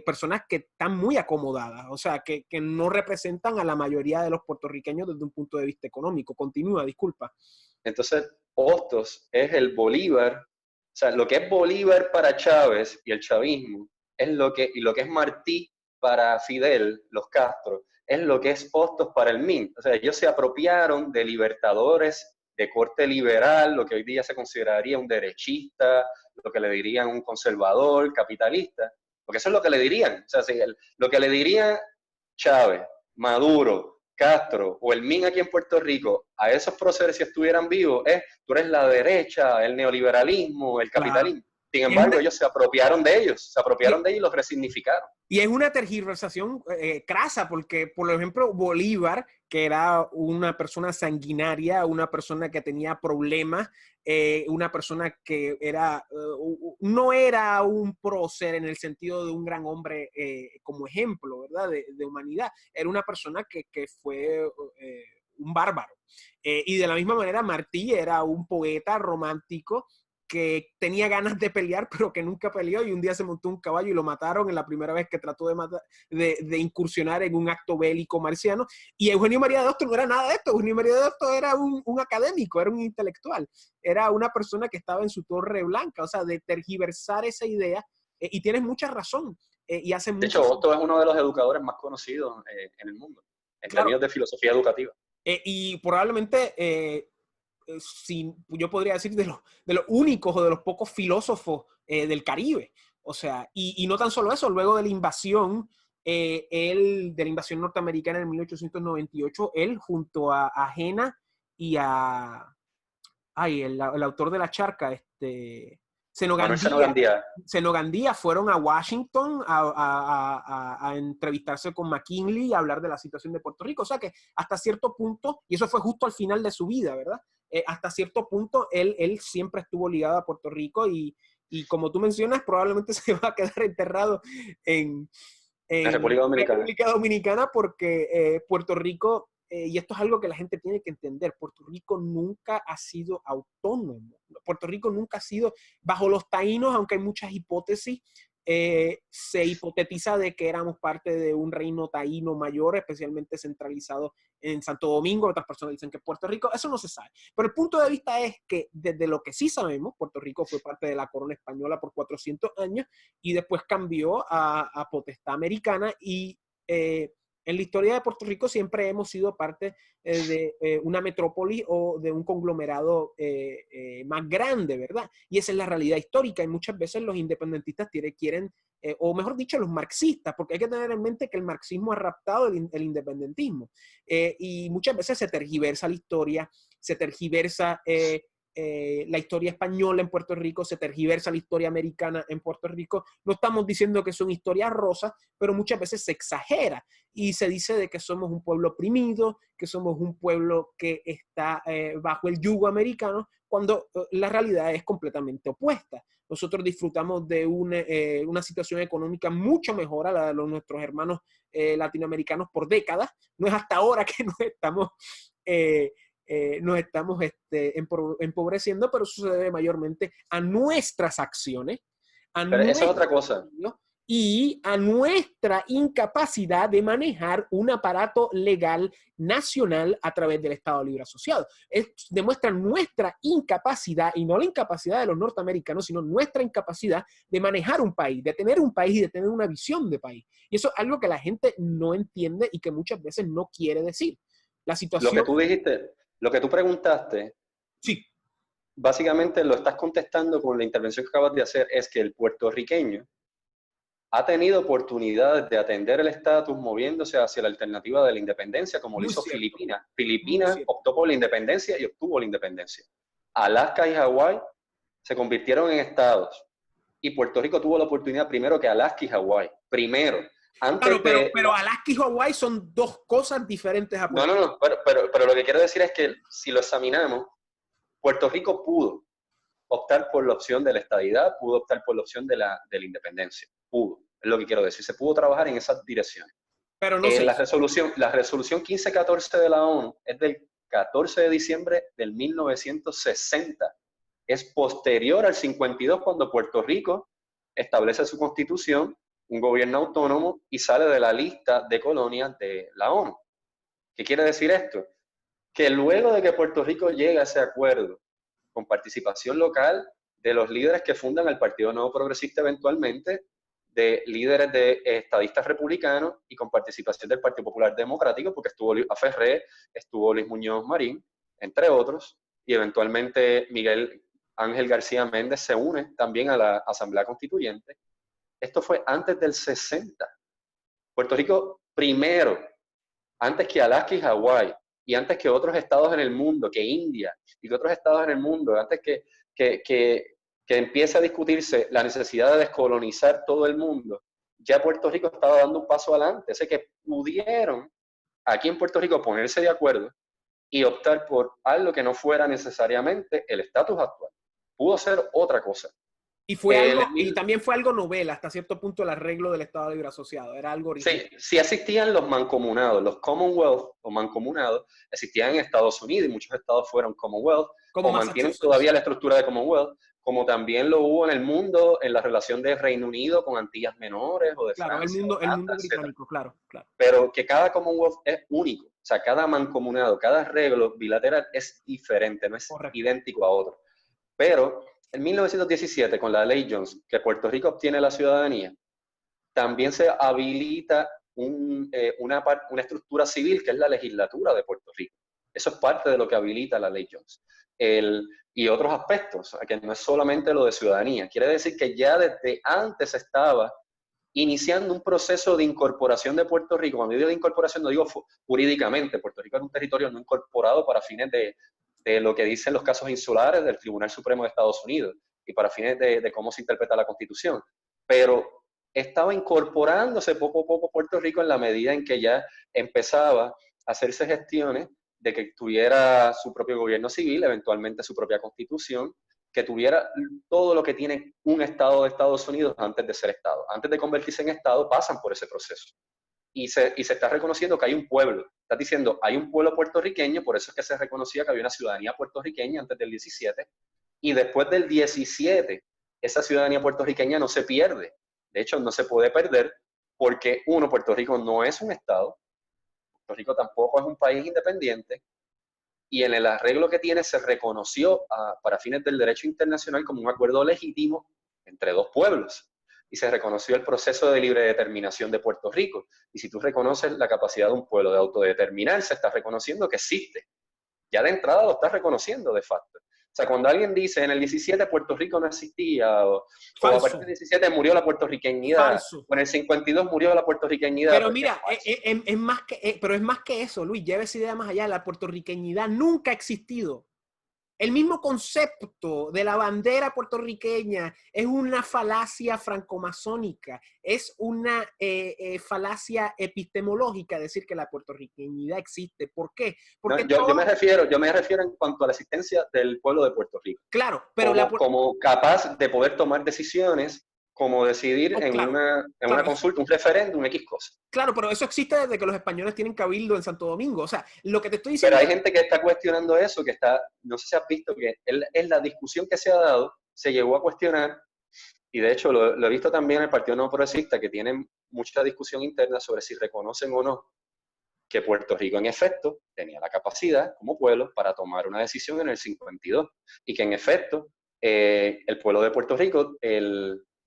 personas que están muy acomodadas, o sea, que no representan a la mayoría de los puertorriqueños desde un punto de vista económico. Continúa, disculpa. Entonces, Hostos es el Bolívar, o sea, lo que es Bolívar para Chávez y el chavismo, y lo que es Martí para Fidel, los Castro, es lo que es Hostos para el MIN. O sea, ellos se apropiaron de libertadores de corte liberal, lo que hoy día se consideraría un derechista, lo que le dirían un conservador, capitalista, porque eso es lo que le dirían. O sea, lo que le diría Chávez, Maduro, Castro o el MIN aquí en Puerto Rico a esos próceres, si estuvieran vivos, tú eres la derecha, el neoliberalismo, el capitalismo. Claro. Sin embargo, ellos se apropiaron de ellos y los resignificaron. Y es una tergiversación crasa, porque, por ejemplo, Bolívar, que era una persona sanguinaria, una persona que tenía problemas, una persona que no era un prócer en el sentido de un gran hombre como ejemplo, ¿verdad? De humanidad. Era una persona que fue un bárbaro. Y de la misma manera, Martí era un poeta romántico que tenía ganas de pelear, pero que nunca peleó, y un día se montó un caballo y lo mataron en la primera vez que trató de incursionar en un acto bélico marciano. Y Eugenio María de Hostos no era nada de esto. Eugenio María de Hostos era un académico, era un intelectual, era una persona que estaba en su torre blanca, o sea, de tergiversar esa idea, y tienes mucha razón. Y hace de hecho, Hostos es uno de los educadores más conocidos en el mundo, en términos de filosofía educativa. Y probablemente... yo podría decir de los únicos o de los pocos filósofos del Caribe. O sea, y no tan solo eso, luego de la invasión, de la invasión norteamericana en 1898, él junto a Jena y el autor de La Charca, Senogandía, fueron a Washington a entrevistarse con McKinley y a hablar de la situación de Puerto Rico. O sea que hasta cierto punto, y eso fue justo al final de su vida, ¿verdad? Hasta cierto punto él siempre estuvo ligado a Puerto Rico y como tú mencionas, probablemente se va a quedar enterrado en República Dominicana porque Puerto Rico, y esto es algo que la gente tiene que entender, Puerto Rico nunca ha sido autónomo. Puerto Rico nunca ha sido, bajo los taínos, aunque hay muchas hipótesis, se hipotetiza de que éramos parte de un reino taíno mayor, especialmente centralizado en Santo Domingo. Otras personas dicen que Puerto Rico, eso no se sabe. Pero el punto de vista es que desde lo que sí sabemos, Puerto Rico fue parte de la corona española por 400 años y después cambió a potestad americana y en la historia de Puerto Rico siempre hemos sido parte de una metrópoli o de un conglomerado más grande, ¿verdad? Y esa es la realidad histórica y muchas veces los independentistas quieren, o mejor dicho, los marxistas, porque hay que tener en mente que el marxismo ha raptado el independentismo y muchas veces se tergiversa la historia, se tergiversa la historia española en Puerto Rico, se tergiversa la historia americana en Puerto Rico. No estamos diciendo que son historias rosas, pero muchas veces se exagera y se dice de que somos un pueblo oprimido, que somos un pueblo que está bajo el yugo americano, cuando la realidad es completamente opuesta. Nosotros disfrutamos de una situación económica mucho mejor a la de nuestros hermanos latinoamericanos por décadas. No es hasta ahora que nos estamos empobreciendo, pero eso se debe mayormente a nuestras acciones, Pero eso es otra cosa. y a nuestra incapacidad de manejar un aparato legal nacional a través del Estado Libre Asociado. Demuestra nuestra incapacidad, y no la incapacidad de los norteamericanos, sino nuestra incapacidad de manejar un país, de tener un país y de tener una visión de país. Y eso es algo que la gente no entiende y que muchas veces no quiere decir. La situación... Lo que tú dijiste, lo que tú preguntaste, sí, básicamente lo estás contestando con la intervención que acabas de hacer, es que el puertorriqueño ha tenido oportunidades de atender el estatus moviéndose hacia la alternativa de la independencia, como lo hizo Filipinas. Filipinas optó por la independencia y obtuvo la independencia. Alaska y Hawái se convirtieron en estados. Y Puerto Rico tuvo la oportunidad primero que Alaska y Hawái. Primero. Claro, pero Alaska y Hawái son dos cosas diferentes a Puerto Rico. No, pero lo que quiero decir es que si lo examinamos, Puerto Rico pudo optar por la opción de la estadidad, pudo optar por la opción de la independencia. Pudo, es lo que quiero decir. Se pudo trabajar en esas direcciones. Pero no la resolución 1514 de la ONU es del 14 de diciembre del 1960. Es posterior al 52 cuando Puerto Rico establece su constitución, un gobierno autónomo y sale de la lista de colonias de la ONU. ¿Qué quiere decir esto? Que luego de que Puerto Rico llega a ese acuerdo con participación local de los líderes que fundan el Partido Nuevo Progresista eventualmente, de líderes de estadistas republicanos y con participación del Partido Popular Democrático, porque estuvo Aferré, estuvo Luis Muñoz Marín, entre otros, y eventualmente Miguel Ángel García Méndez se une también a la Asamblea Constituyente. Esto fue antes del 60. Puerto Rico primero, antes que Alaska y Hawái, y antes que otros estados en el mundo, que India y que otros estados en el mundo, antes que empiece a discutirse la necesidad de descolonizar todo el mundo, ya Puerto Rico estaba dando un paso adelante. Así que pudieron aquí en Puerto Rico ponerse de acuerdo y optar por algo que no fuera necesariamente el estatus actual. Pudo ser otra cosa. Y también fue algo novela, hasta cierto punto, el arreglo del Estado Libre Asociado. Era algo original. Sí existían los mancomunados, los Commonwealth o mancomunados, existían en Estados Unidos y muchos estados fueron Commonwealth, o mantienen todavía la estructura de Commonwealth, como también lo hubo en el mundo en la relación de Reino Unido con Antillas Menores o de Francia. El mundo británico, claro. Pero que cada Commonwealth es único, o sea, cada mancomunado, cada arreglo bilateral es diferente, no es idéntico a otro. Pero en 1917, con la ley Jones, que Puerto Rico obtiene la ciudadanía, también se habilita una estructura civil que es la legislatura de Puerto Rico. Eso es parte de lo que habilita la ley Jones. Y otros aspectos, que no es solamente lo de ciudadanía. Quiere decir que ya desde antes estaba iniciando un proceso de incorporación de Puerto Rico. Cuando yo digo de incorporación, no digo jurídicamente. Puerto Rico es un territorio no incorporado para fines de lo que dicen los casos insulares del Tribunal Supremo de Estados Unidos y para fines de cómo se interpreta la Constitución. Pero estaba incorporándose poco a poco Puerto Rico en la medida en que ya empezaba a hacerse gestiones de que tuviera su propio gobierno civil, eventualmente su propia constitución, que tuviera todo lo que tiene un estado de Estados Unidos antes de ser estado. Antes de convertirse en estado, pasan por ese proceso. Y se está reconociendo que hay un pueblo. Estás diciendo, hay un pueblo puertorriqueño, por eso es que se reconocía que había una ciudadanía puertorriqueña antes del 17, y después del 17, esa ciudadanía puertorriqueña no se pierde. De hecho, no se puede perder porque, uno, Puerto Rico no es un estado, Puerto Rico tampoco es un país independiente, y en el arreglo que tiene se reconoció para fines del derecho internacional como un acuerdo legítimo entre dos pueblos. Y se reconoció el proceso de libre determinación de Puerto Rico. Y si tú reconoces la capacidad de un pueblo de autodeterminarse, estás reconociendo que existe. Ya de entrada lo estás reconociendo de facto. O sea, cuando alguien dice en el 17 Puerto Rico no existía, o a partir Falso, del 17 murió la puertorriqueñidad, falso. o en el 52 murió la puertorriqueñidad, Pero pues es mira, falso. es más pero es más que eso, Luis, lleva esa idea más allá. La puertorriqueñidad nunca ha existido. El mismo concepto de la bandera puertorriqueña es una falacia francomasónica, es una falacia epistemológica decir que la puertorriqueñidad existe. ¿Por qué? No, Porque yo me refiero en cuanto a la existencia del pueblo de Puerto Rico, claro, pero como capaz de poder tomar decisiones, como decidir claro, en una claro, consulta, un referéndum, X cosa. claro, pero eso existe desde que los españoles tienen cabildo en Santo Domingo. O sea, lo que te estoy Pero diciendo hay es, gente que está cuestionando eso, que está, no sé si has visto que en la discusión que se ha dado, se llegó a cuestionar, y de hecho lo he visto también en el Partido No Progresista, que tienen mucha discusión interna sobre si reconocen o no que Puerto Rico en efecto tenía la capacidad como pueblo para tomar una decisión en el 52 y que en efecto el pueblo de Puerto Rico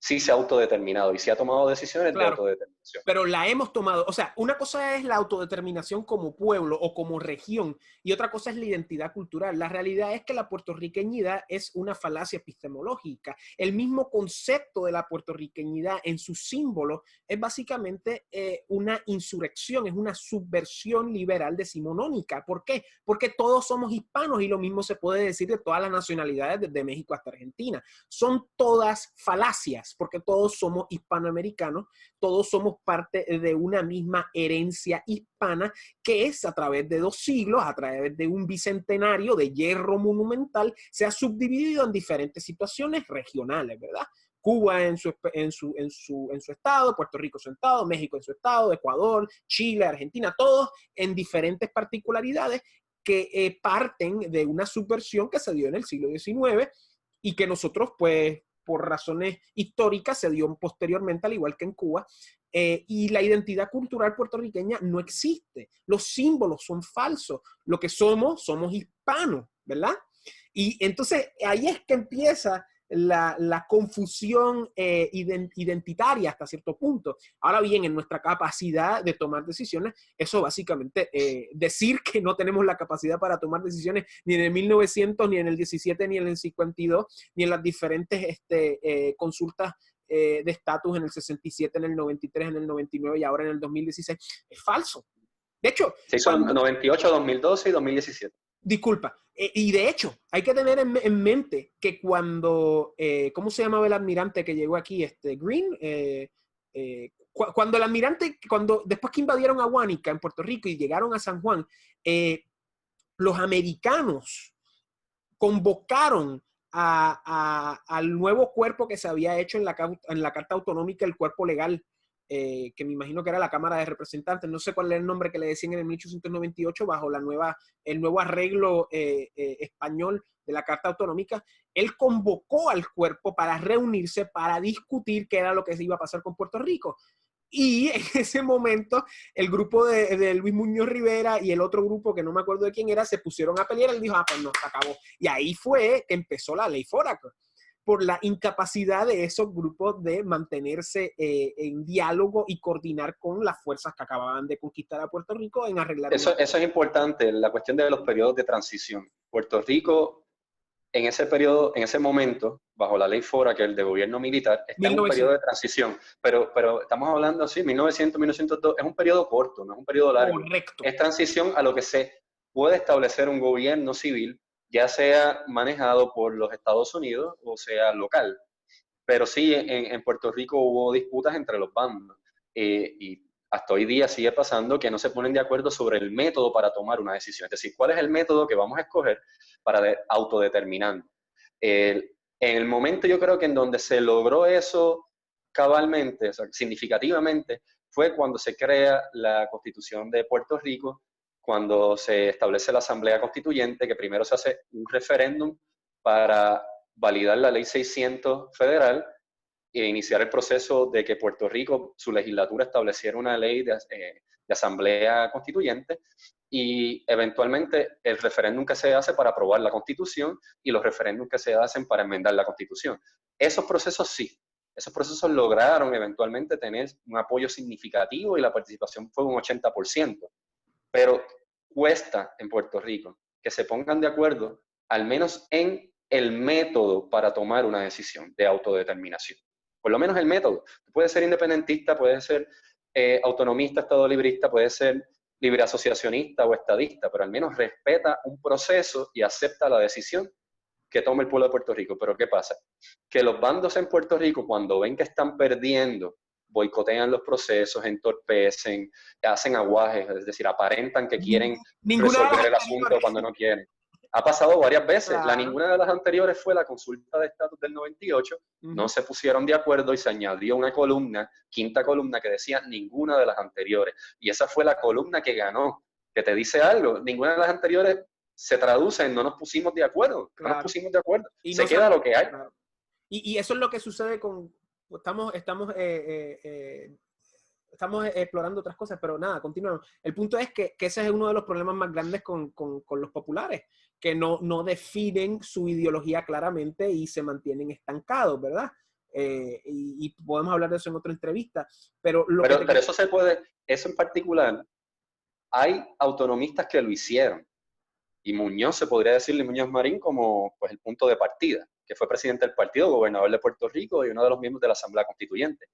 sí se ha autodeterminado y sí ha tomado decisiones de claro, autodeterminación. pero la hemos tomado. O sea, una cosa es la autodeterminación como pueblo o como región y otra cosa es la identidad cultural. La realidad es que la puertorriqueñidad es una falacia epistemológica. El mismo concepto de la puertorriqueñidad en su símbolo es básicamente una insurrección, es una subversión liberal decimonónica. ¿Por qué? Porque todos somos hispanos y lo mismo se puede decir de todas las nacionalidades desde México hasta Argentina. Son todas falacias porque todos somos hispanoamericanos, todos somos parte de una misma herencia hispana que es a través de 2 siglos, a través de un bicentenario de hierro monumental, se ha subdividido en diferentes situaciones regionales, ¿verdad? Cuba en su estado, Puerto Rico en su estado, México en su estado, Ecuador, Chile, Argentina, todos en diferentes particularidades que parten de una subversión que se dio en el siglo XIX y que nosotros, pues, por razones históricas, se dio posteriormente, al igual que en Cuba, y la identidad cultural puertorriqueña no existe. Los símbolos son falsos. Lo que somos hispanos, ¿verdad? Y entonces ahí es que empieza la confusión identitaria hasta cierto punto. Ahora bien, en nuestra capacidad de tomar decisiones, eso básicamente, decir que no tenemos la capacidad para tomar decisiones ni en el 1900, ni en el 17, ni en el 52, ni en las diferentes consultas de estatus en el 67, en el 93, en el 99 y ahora en el 2016, es falso. De hecho, Se hizo en 98, 2012 y 2017. disculpa, y de hecho, hay que tener en mente que cuando, ¿cómo se llamaba el almirante que llegó aquí? Green. Cuando el almirante, después que invadieron a Huánica en Puerto Rico y llegaron a San Juan, los americanos convocaron al nuevo cuerpo que se había hecho en la Carta Autonómica, el cuerpo legal, que me imagino que era la Cámara de Representantes, no sé cuál era el nombre que le decían en el 1898 bajo el nuevo arreglo español de la Carta Autonómica. Él convocó al cuerpo para reunirse, para discutir qué era lo que se iba a pasar con Puerto Rico. Y en ese momento, el grupo de Luis Muñoz Rivera y el otro grupo, que no me acuerdo de quién era, se pusieron a pelear. Él dijo, pues no, se acabó. Y ahí fue que empezó la ley Foraker, por la incapacidad de esos grupos de mantenerse en diálogo y coordinar con las fuerzas que acababan de conquistar a Puerto Rico en arreglar Eso es importante, la cuestión de los periodos de transición. Puerto Rico, en ese periodo, en ese momento, bajo la ley Fora, que es el de gobierno militar, está en un periodo 1900. de transición. Pero estamos hablando así, 1900, 1902, es un periodo corto, no es un periodo largo. Correcto. Es transición a lo que se puede establecer un gobierno civil, ya sea manejado por los Estados Unidos o sea local. Pero sí, en Puerto Rico hubo disputas entre los bandos. Y hasta hoy día sigue pasando que no se ponen de acuerdo sobre el método para tomar una decisión. Es decir, ¿cuál es el método que vamos a escoger para autodeterminar? En el momento yo creo que en donde se logró eso cabalmente, o sea, significativamente, fue cuando se crea la Constitución de Puerto Rico, cuando se establece la Asamblea Constituyente, que primero se hace un referéndum para validar la ley 600 federal, iniciar el proceso de que Puerto Rico, su legislatura estableciera una ley de asamblea constituyente y eventualmente el referéndum que se hace para aprobar la Constitución y los referéndums que se hacen para enmendar la Constitución. Esos procesos sí, esos procesos lograron eventualmente tener un apoyo significativo y la participación fue un 80%, pero cuesta en Puerto Rico que se pongan de acuerdo al menos en el método para tomar una decisión de autodeterminación. Por lo menos el método. Puede ser independentista, puede ser autonomista, estado librista, puede ser libre asociacionista o estadista, pero al menos respeta un proceso y acepta la decisión que tome el pueblo de Puerto Rico. Pero ¿qué pasa? Que los bandos en Puerto Rico, cuando ven que están perdiendo, boicotean los procesos, entorpecen, hacen aguajes, es decir, aparentan que quieren resolver el asunto cuando no quieren. Ha pasado varias veces. Claro. Ninguna de las anteriores fue la consulta de estatus del 98. No se pusieron de acuerdo y se añadió una columna, quinta columna, que decía ninguna de las anteriores. Y esa fue la columna que ganó, que te dice algo. Ninguna de las anteriores se traduce en no nos pusimos de acuerdo. Claro. No nos pusimos de acuerdo. Y se queda lo que hay. Claro. Y eso es lo que sucede con... Estamos explorando otras cosas, pero nada, continuamos. El punto es que ese es uno de los problemas más grandes con los populares, que no definen su ideología claramente y se mantienen estancados, ¿verdad? Y podemos hablar de eso en otra entrevista. Pero eso se puede, eso en particular, hay autonomistas que lo hicieron. Y Muñoz, se podría decirle Muñoz Marín como pues, el punto de partida, que fue presidente del partido, gobernador de Puerto Rico y uno de los miembros de la Asamblea Constituyente.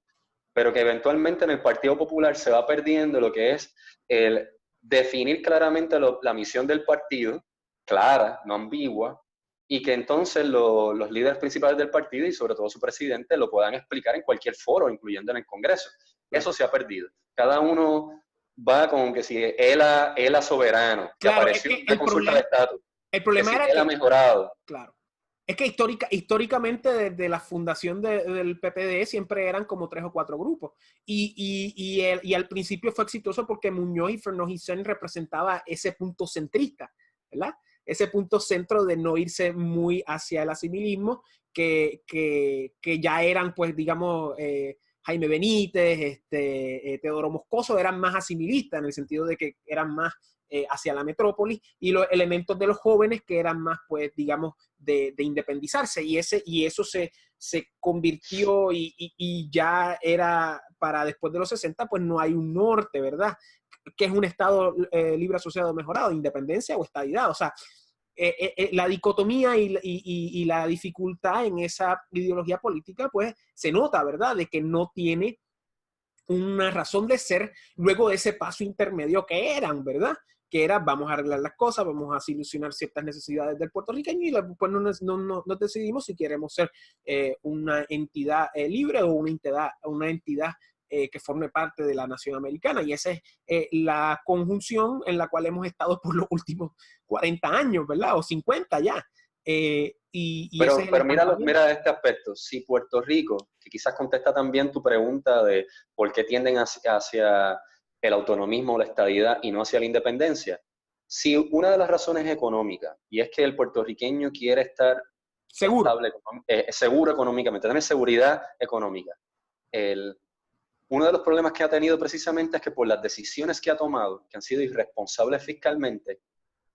Pero que eventualmente en el Partido Popular se va perdiendo lo que es el definir claramente la misión del partido, clara, no ambigua, y que entonces los líderes principales del partido y sobre todo su presidente lo puedan explicar en cualquier foro, incluyendo en el Congreso. Eso se ha perdido. Cada uno va con que si él a soberano, que claro, apareció en la consulta de estatus. El problema era que él ha mejorado. Claro. Es que históricamente desde la fundación del PPD siempre eran como 3 o 4 grupos. Y al principio fue exitoso porque Muñoz y Fernández Hissén representaba ese punto centrista, ¿verdad? Ese punto centro de no irse muy hacia el asimilismo, que ya eran, pues, digamos, Jaime Benítez, Teodoro Moscoso, eran más asimilistas en el sentido de que eran más hacia la metrópoli, y los elementos de los jóvenes que eran más, pues, digamos, de independizarse, y eso se convirtió y ya era para después de los 60, pues no hay un norte, ¿verdad? Que es un Estado libre asociado mejorado, independencia o estadidad. O sea, la dicotomía y la dificultad en esa ideología política, pues se nota, ¿verdad? De que no tiene una razón de ser luego de ese paso intermedio que eran, ¿verdad? Que era, vamos a arreglar las cosas, vamos a solucionar ciertas necesidades del puertorriqueño y después no decidimos si queremos ser una entidad libre o una entidad que forme parte de la nación americana. Y esa es la conjunción en la cual hemos estado por los últimos 40 años, ¿verdad? O 50 ya. Pero mira este aspecto. Si Puerto Rico, que quizás contesta también tu pregunta de por qué tienden hacia el autonomismo o la estadidad y no hacia la independencia, si una de las razones es económica, y es que el puertorriqueño quiere estar seguro, seguro económicamente, tener seguridad económica. Uno de los problemas que ha tenido precisamente es que por las decisiones que ha tomado, que han sido irresponsables fiscalmente,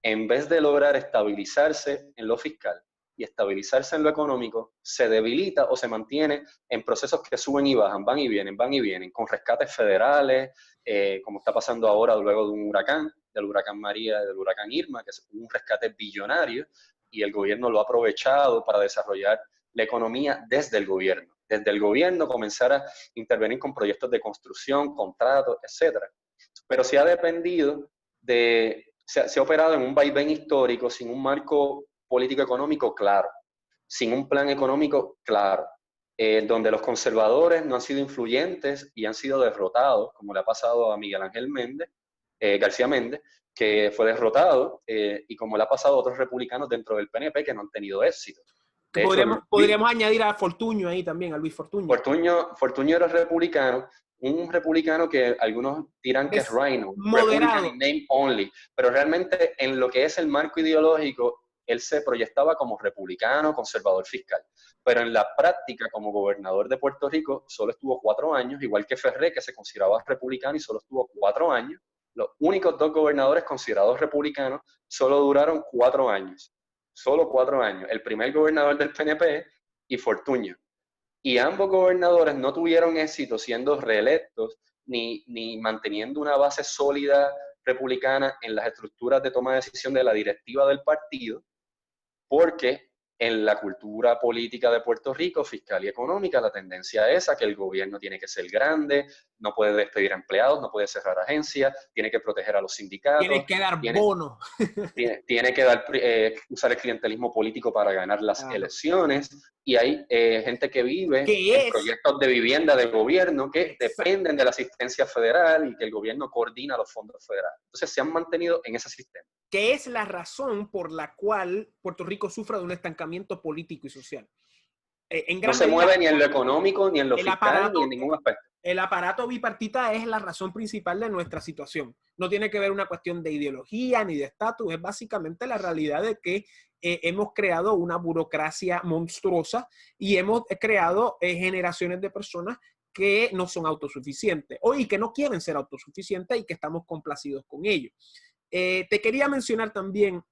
en vez de lograr estabilizarse en lo fiscal y estabilizarse en lo económico, se debilita o se mantiene en procesos que suben y bajan, van y vienen, con rescates federales, como está pasando ahora luego de un huracán, del huracán María y del huracán Irma, que es un rescate billonario, y el gobierno lo ha aprovechado para desarrollar la economía desde el gobierno. Desde el gobierno comenzar a intervenir con proyectos de construcción, contratos, etc. Pero se ha dependido se ha operado en un vaivén histórico sin un marco político-económico claro, sin un plan económico claro, donde los conservadores no han sido influyentes y han sido derrotados, como le ha pasado a Miguel Ángel García Méndez, que fue derrotado, y como le ha pasado a otros republicanos dentro del PNP que no han tenido éxito. Podríamos añadir a Fortuño ahí también, a Luis Fortuño. Fortuño era republicano, un republicano que algunos dirán que es Rhino, moderado, Republican in name only, pero realmente en lo que es el marco ideológico él se proyectaba como republicano, conservador fiscal. Pero en la práctica, como gobernador de Puerto Rico, solo estuvo 4 años, igual que Ferré, que se consideraba republicano y solo estuvo 4 años. Los únicos 2 gobernadores considerados republicanos solo duraron 4 años. Solo 4 años. El primer gobernador del PNP y Fortuño. Y ambos gobernadores no tuvieron éxito siendo reelectos ni manteniendo una base sólida republicana en las estructuras de toma de decisión de la directiva del partido, porque en la cultura política de Puerto Rico, fiscal y económica, la tendencia es a que el gobierno tiene que ser grande, no puede despedir empleados, no puede cerrar agencias, tiene que proteger a los sindicatos. Tiene que dar bonos. Tiene que usar el clientelismo político para ganar las elecciones, y hay gente que vive en proyectos de vivienda de gobierno que dependen de la asistencia federal y que el gobierno coordina los fondos federales. Entonces se han mantenido en ese sistema. Que es la razón por la cual Puerto Rico sufre de un estancamiento político y social. No se mueve ni en lo económico, ni en lo fiscal, ni en ningún aspecto. El aparato bipartita es la razón principal de nuestra situación. No tiene que ver una cuestión de ideología ni de estatus, es básicamente la realidad de que hemos creado una burocracia monstruosa y hemos creado generaciones de personas que no son autosuficientes y que no quieren ser autosuficientes y que estamos complacidos con ello. Te quería mencionar también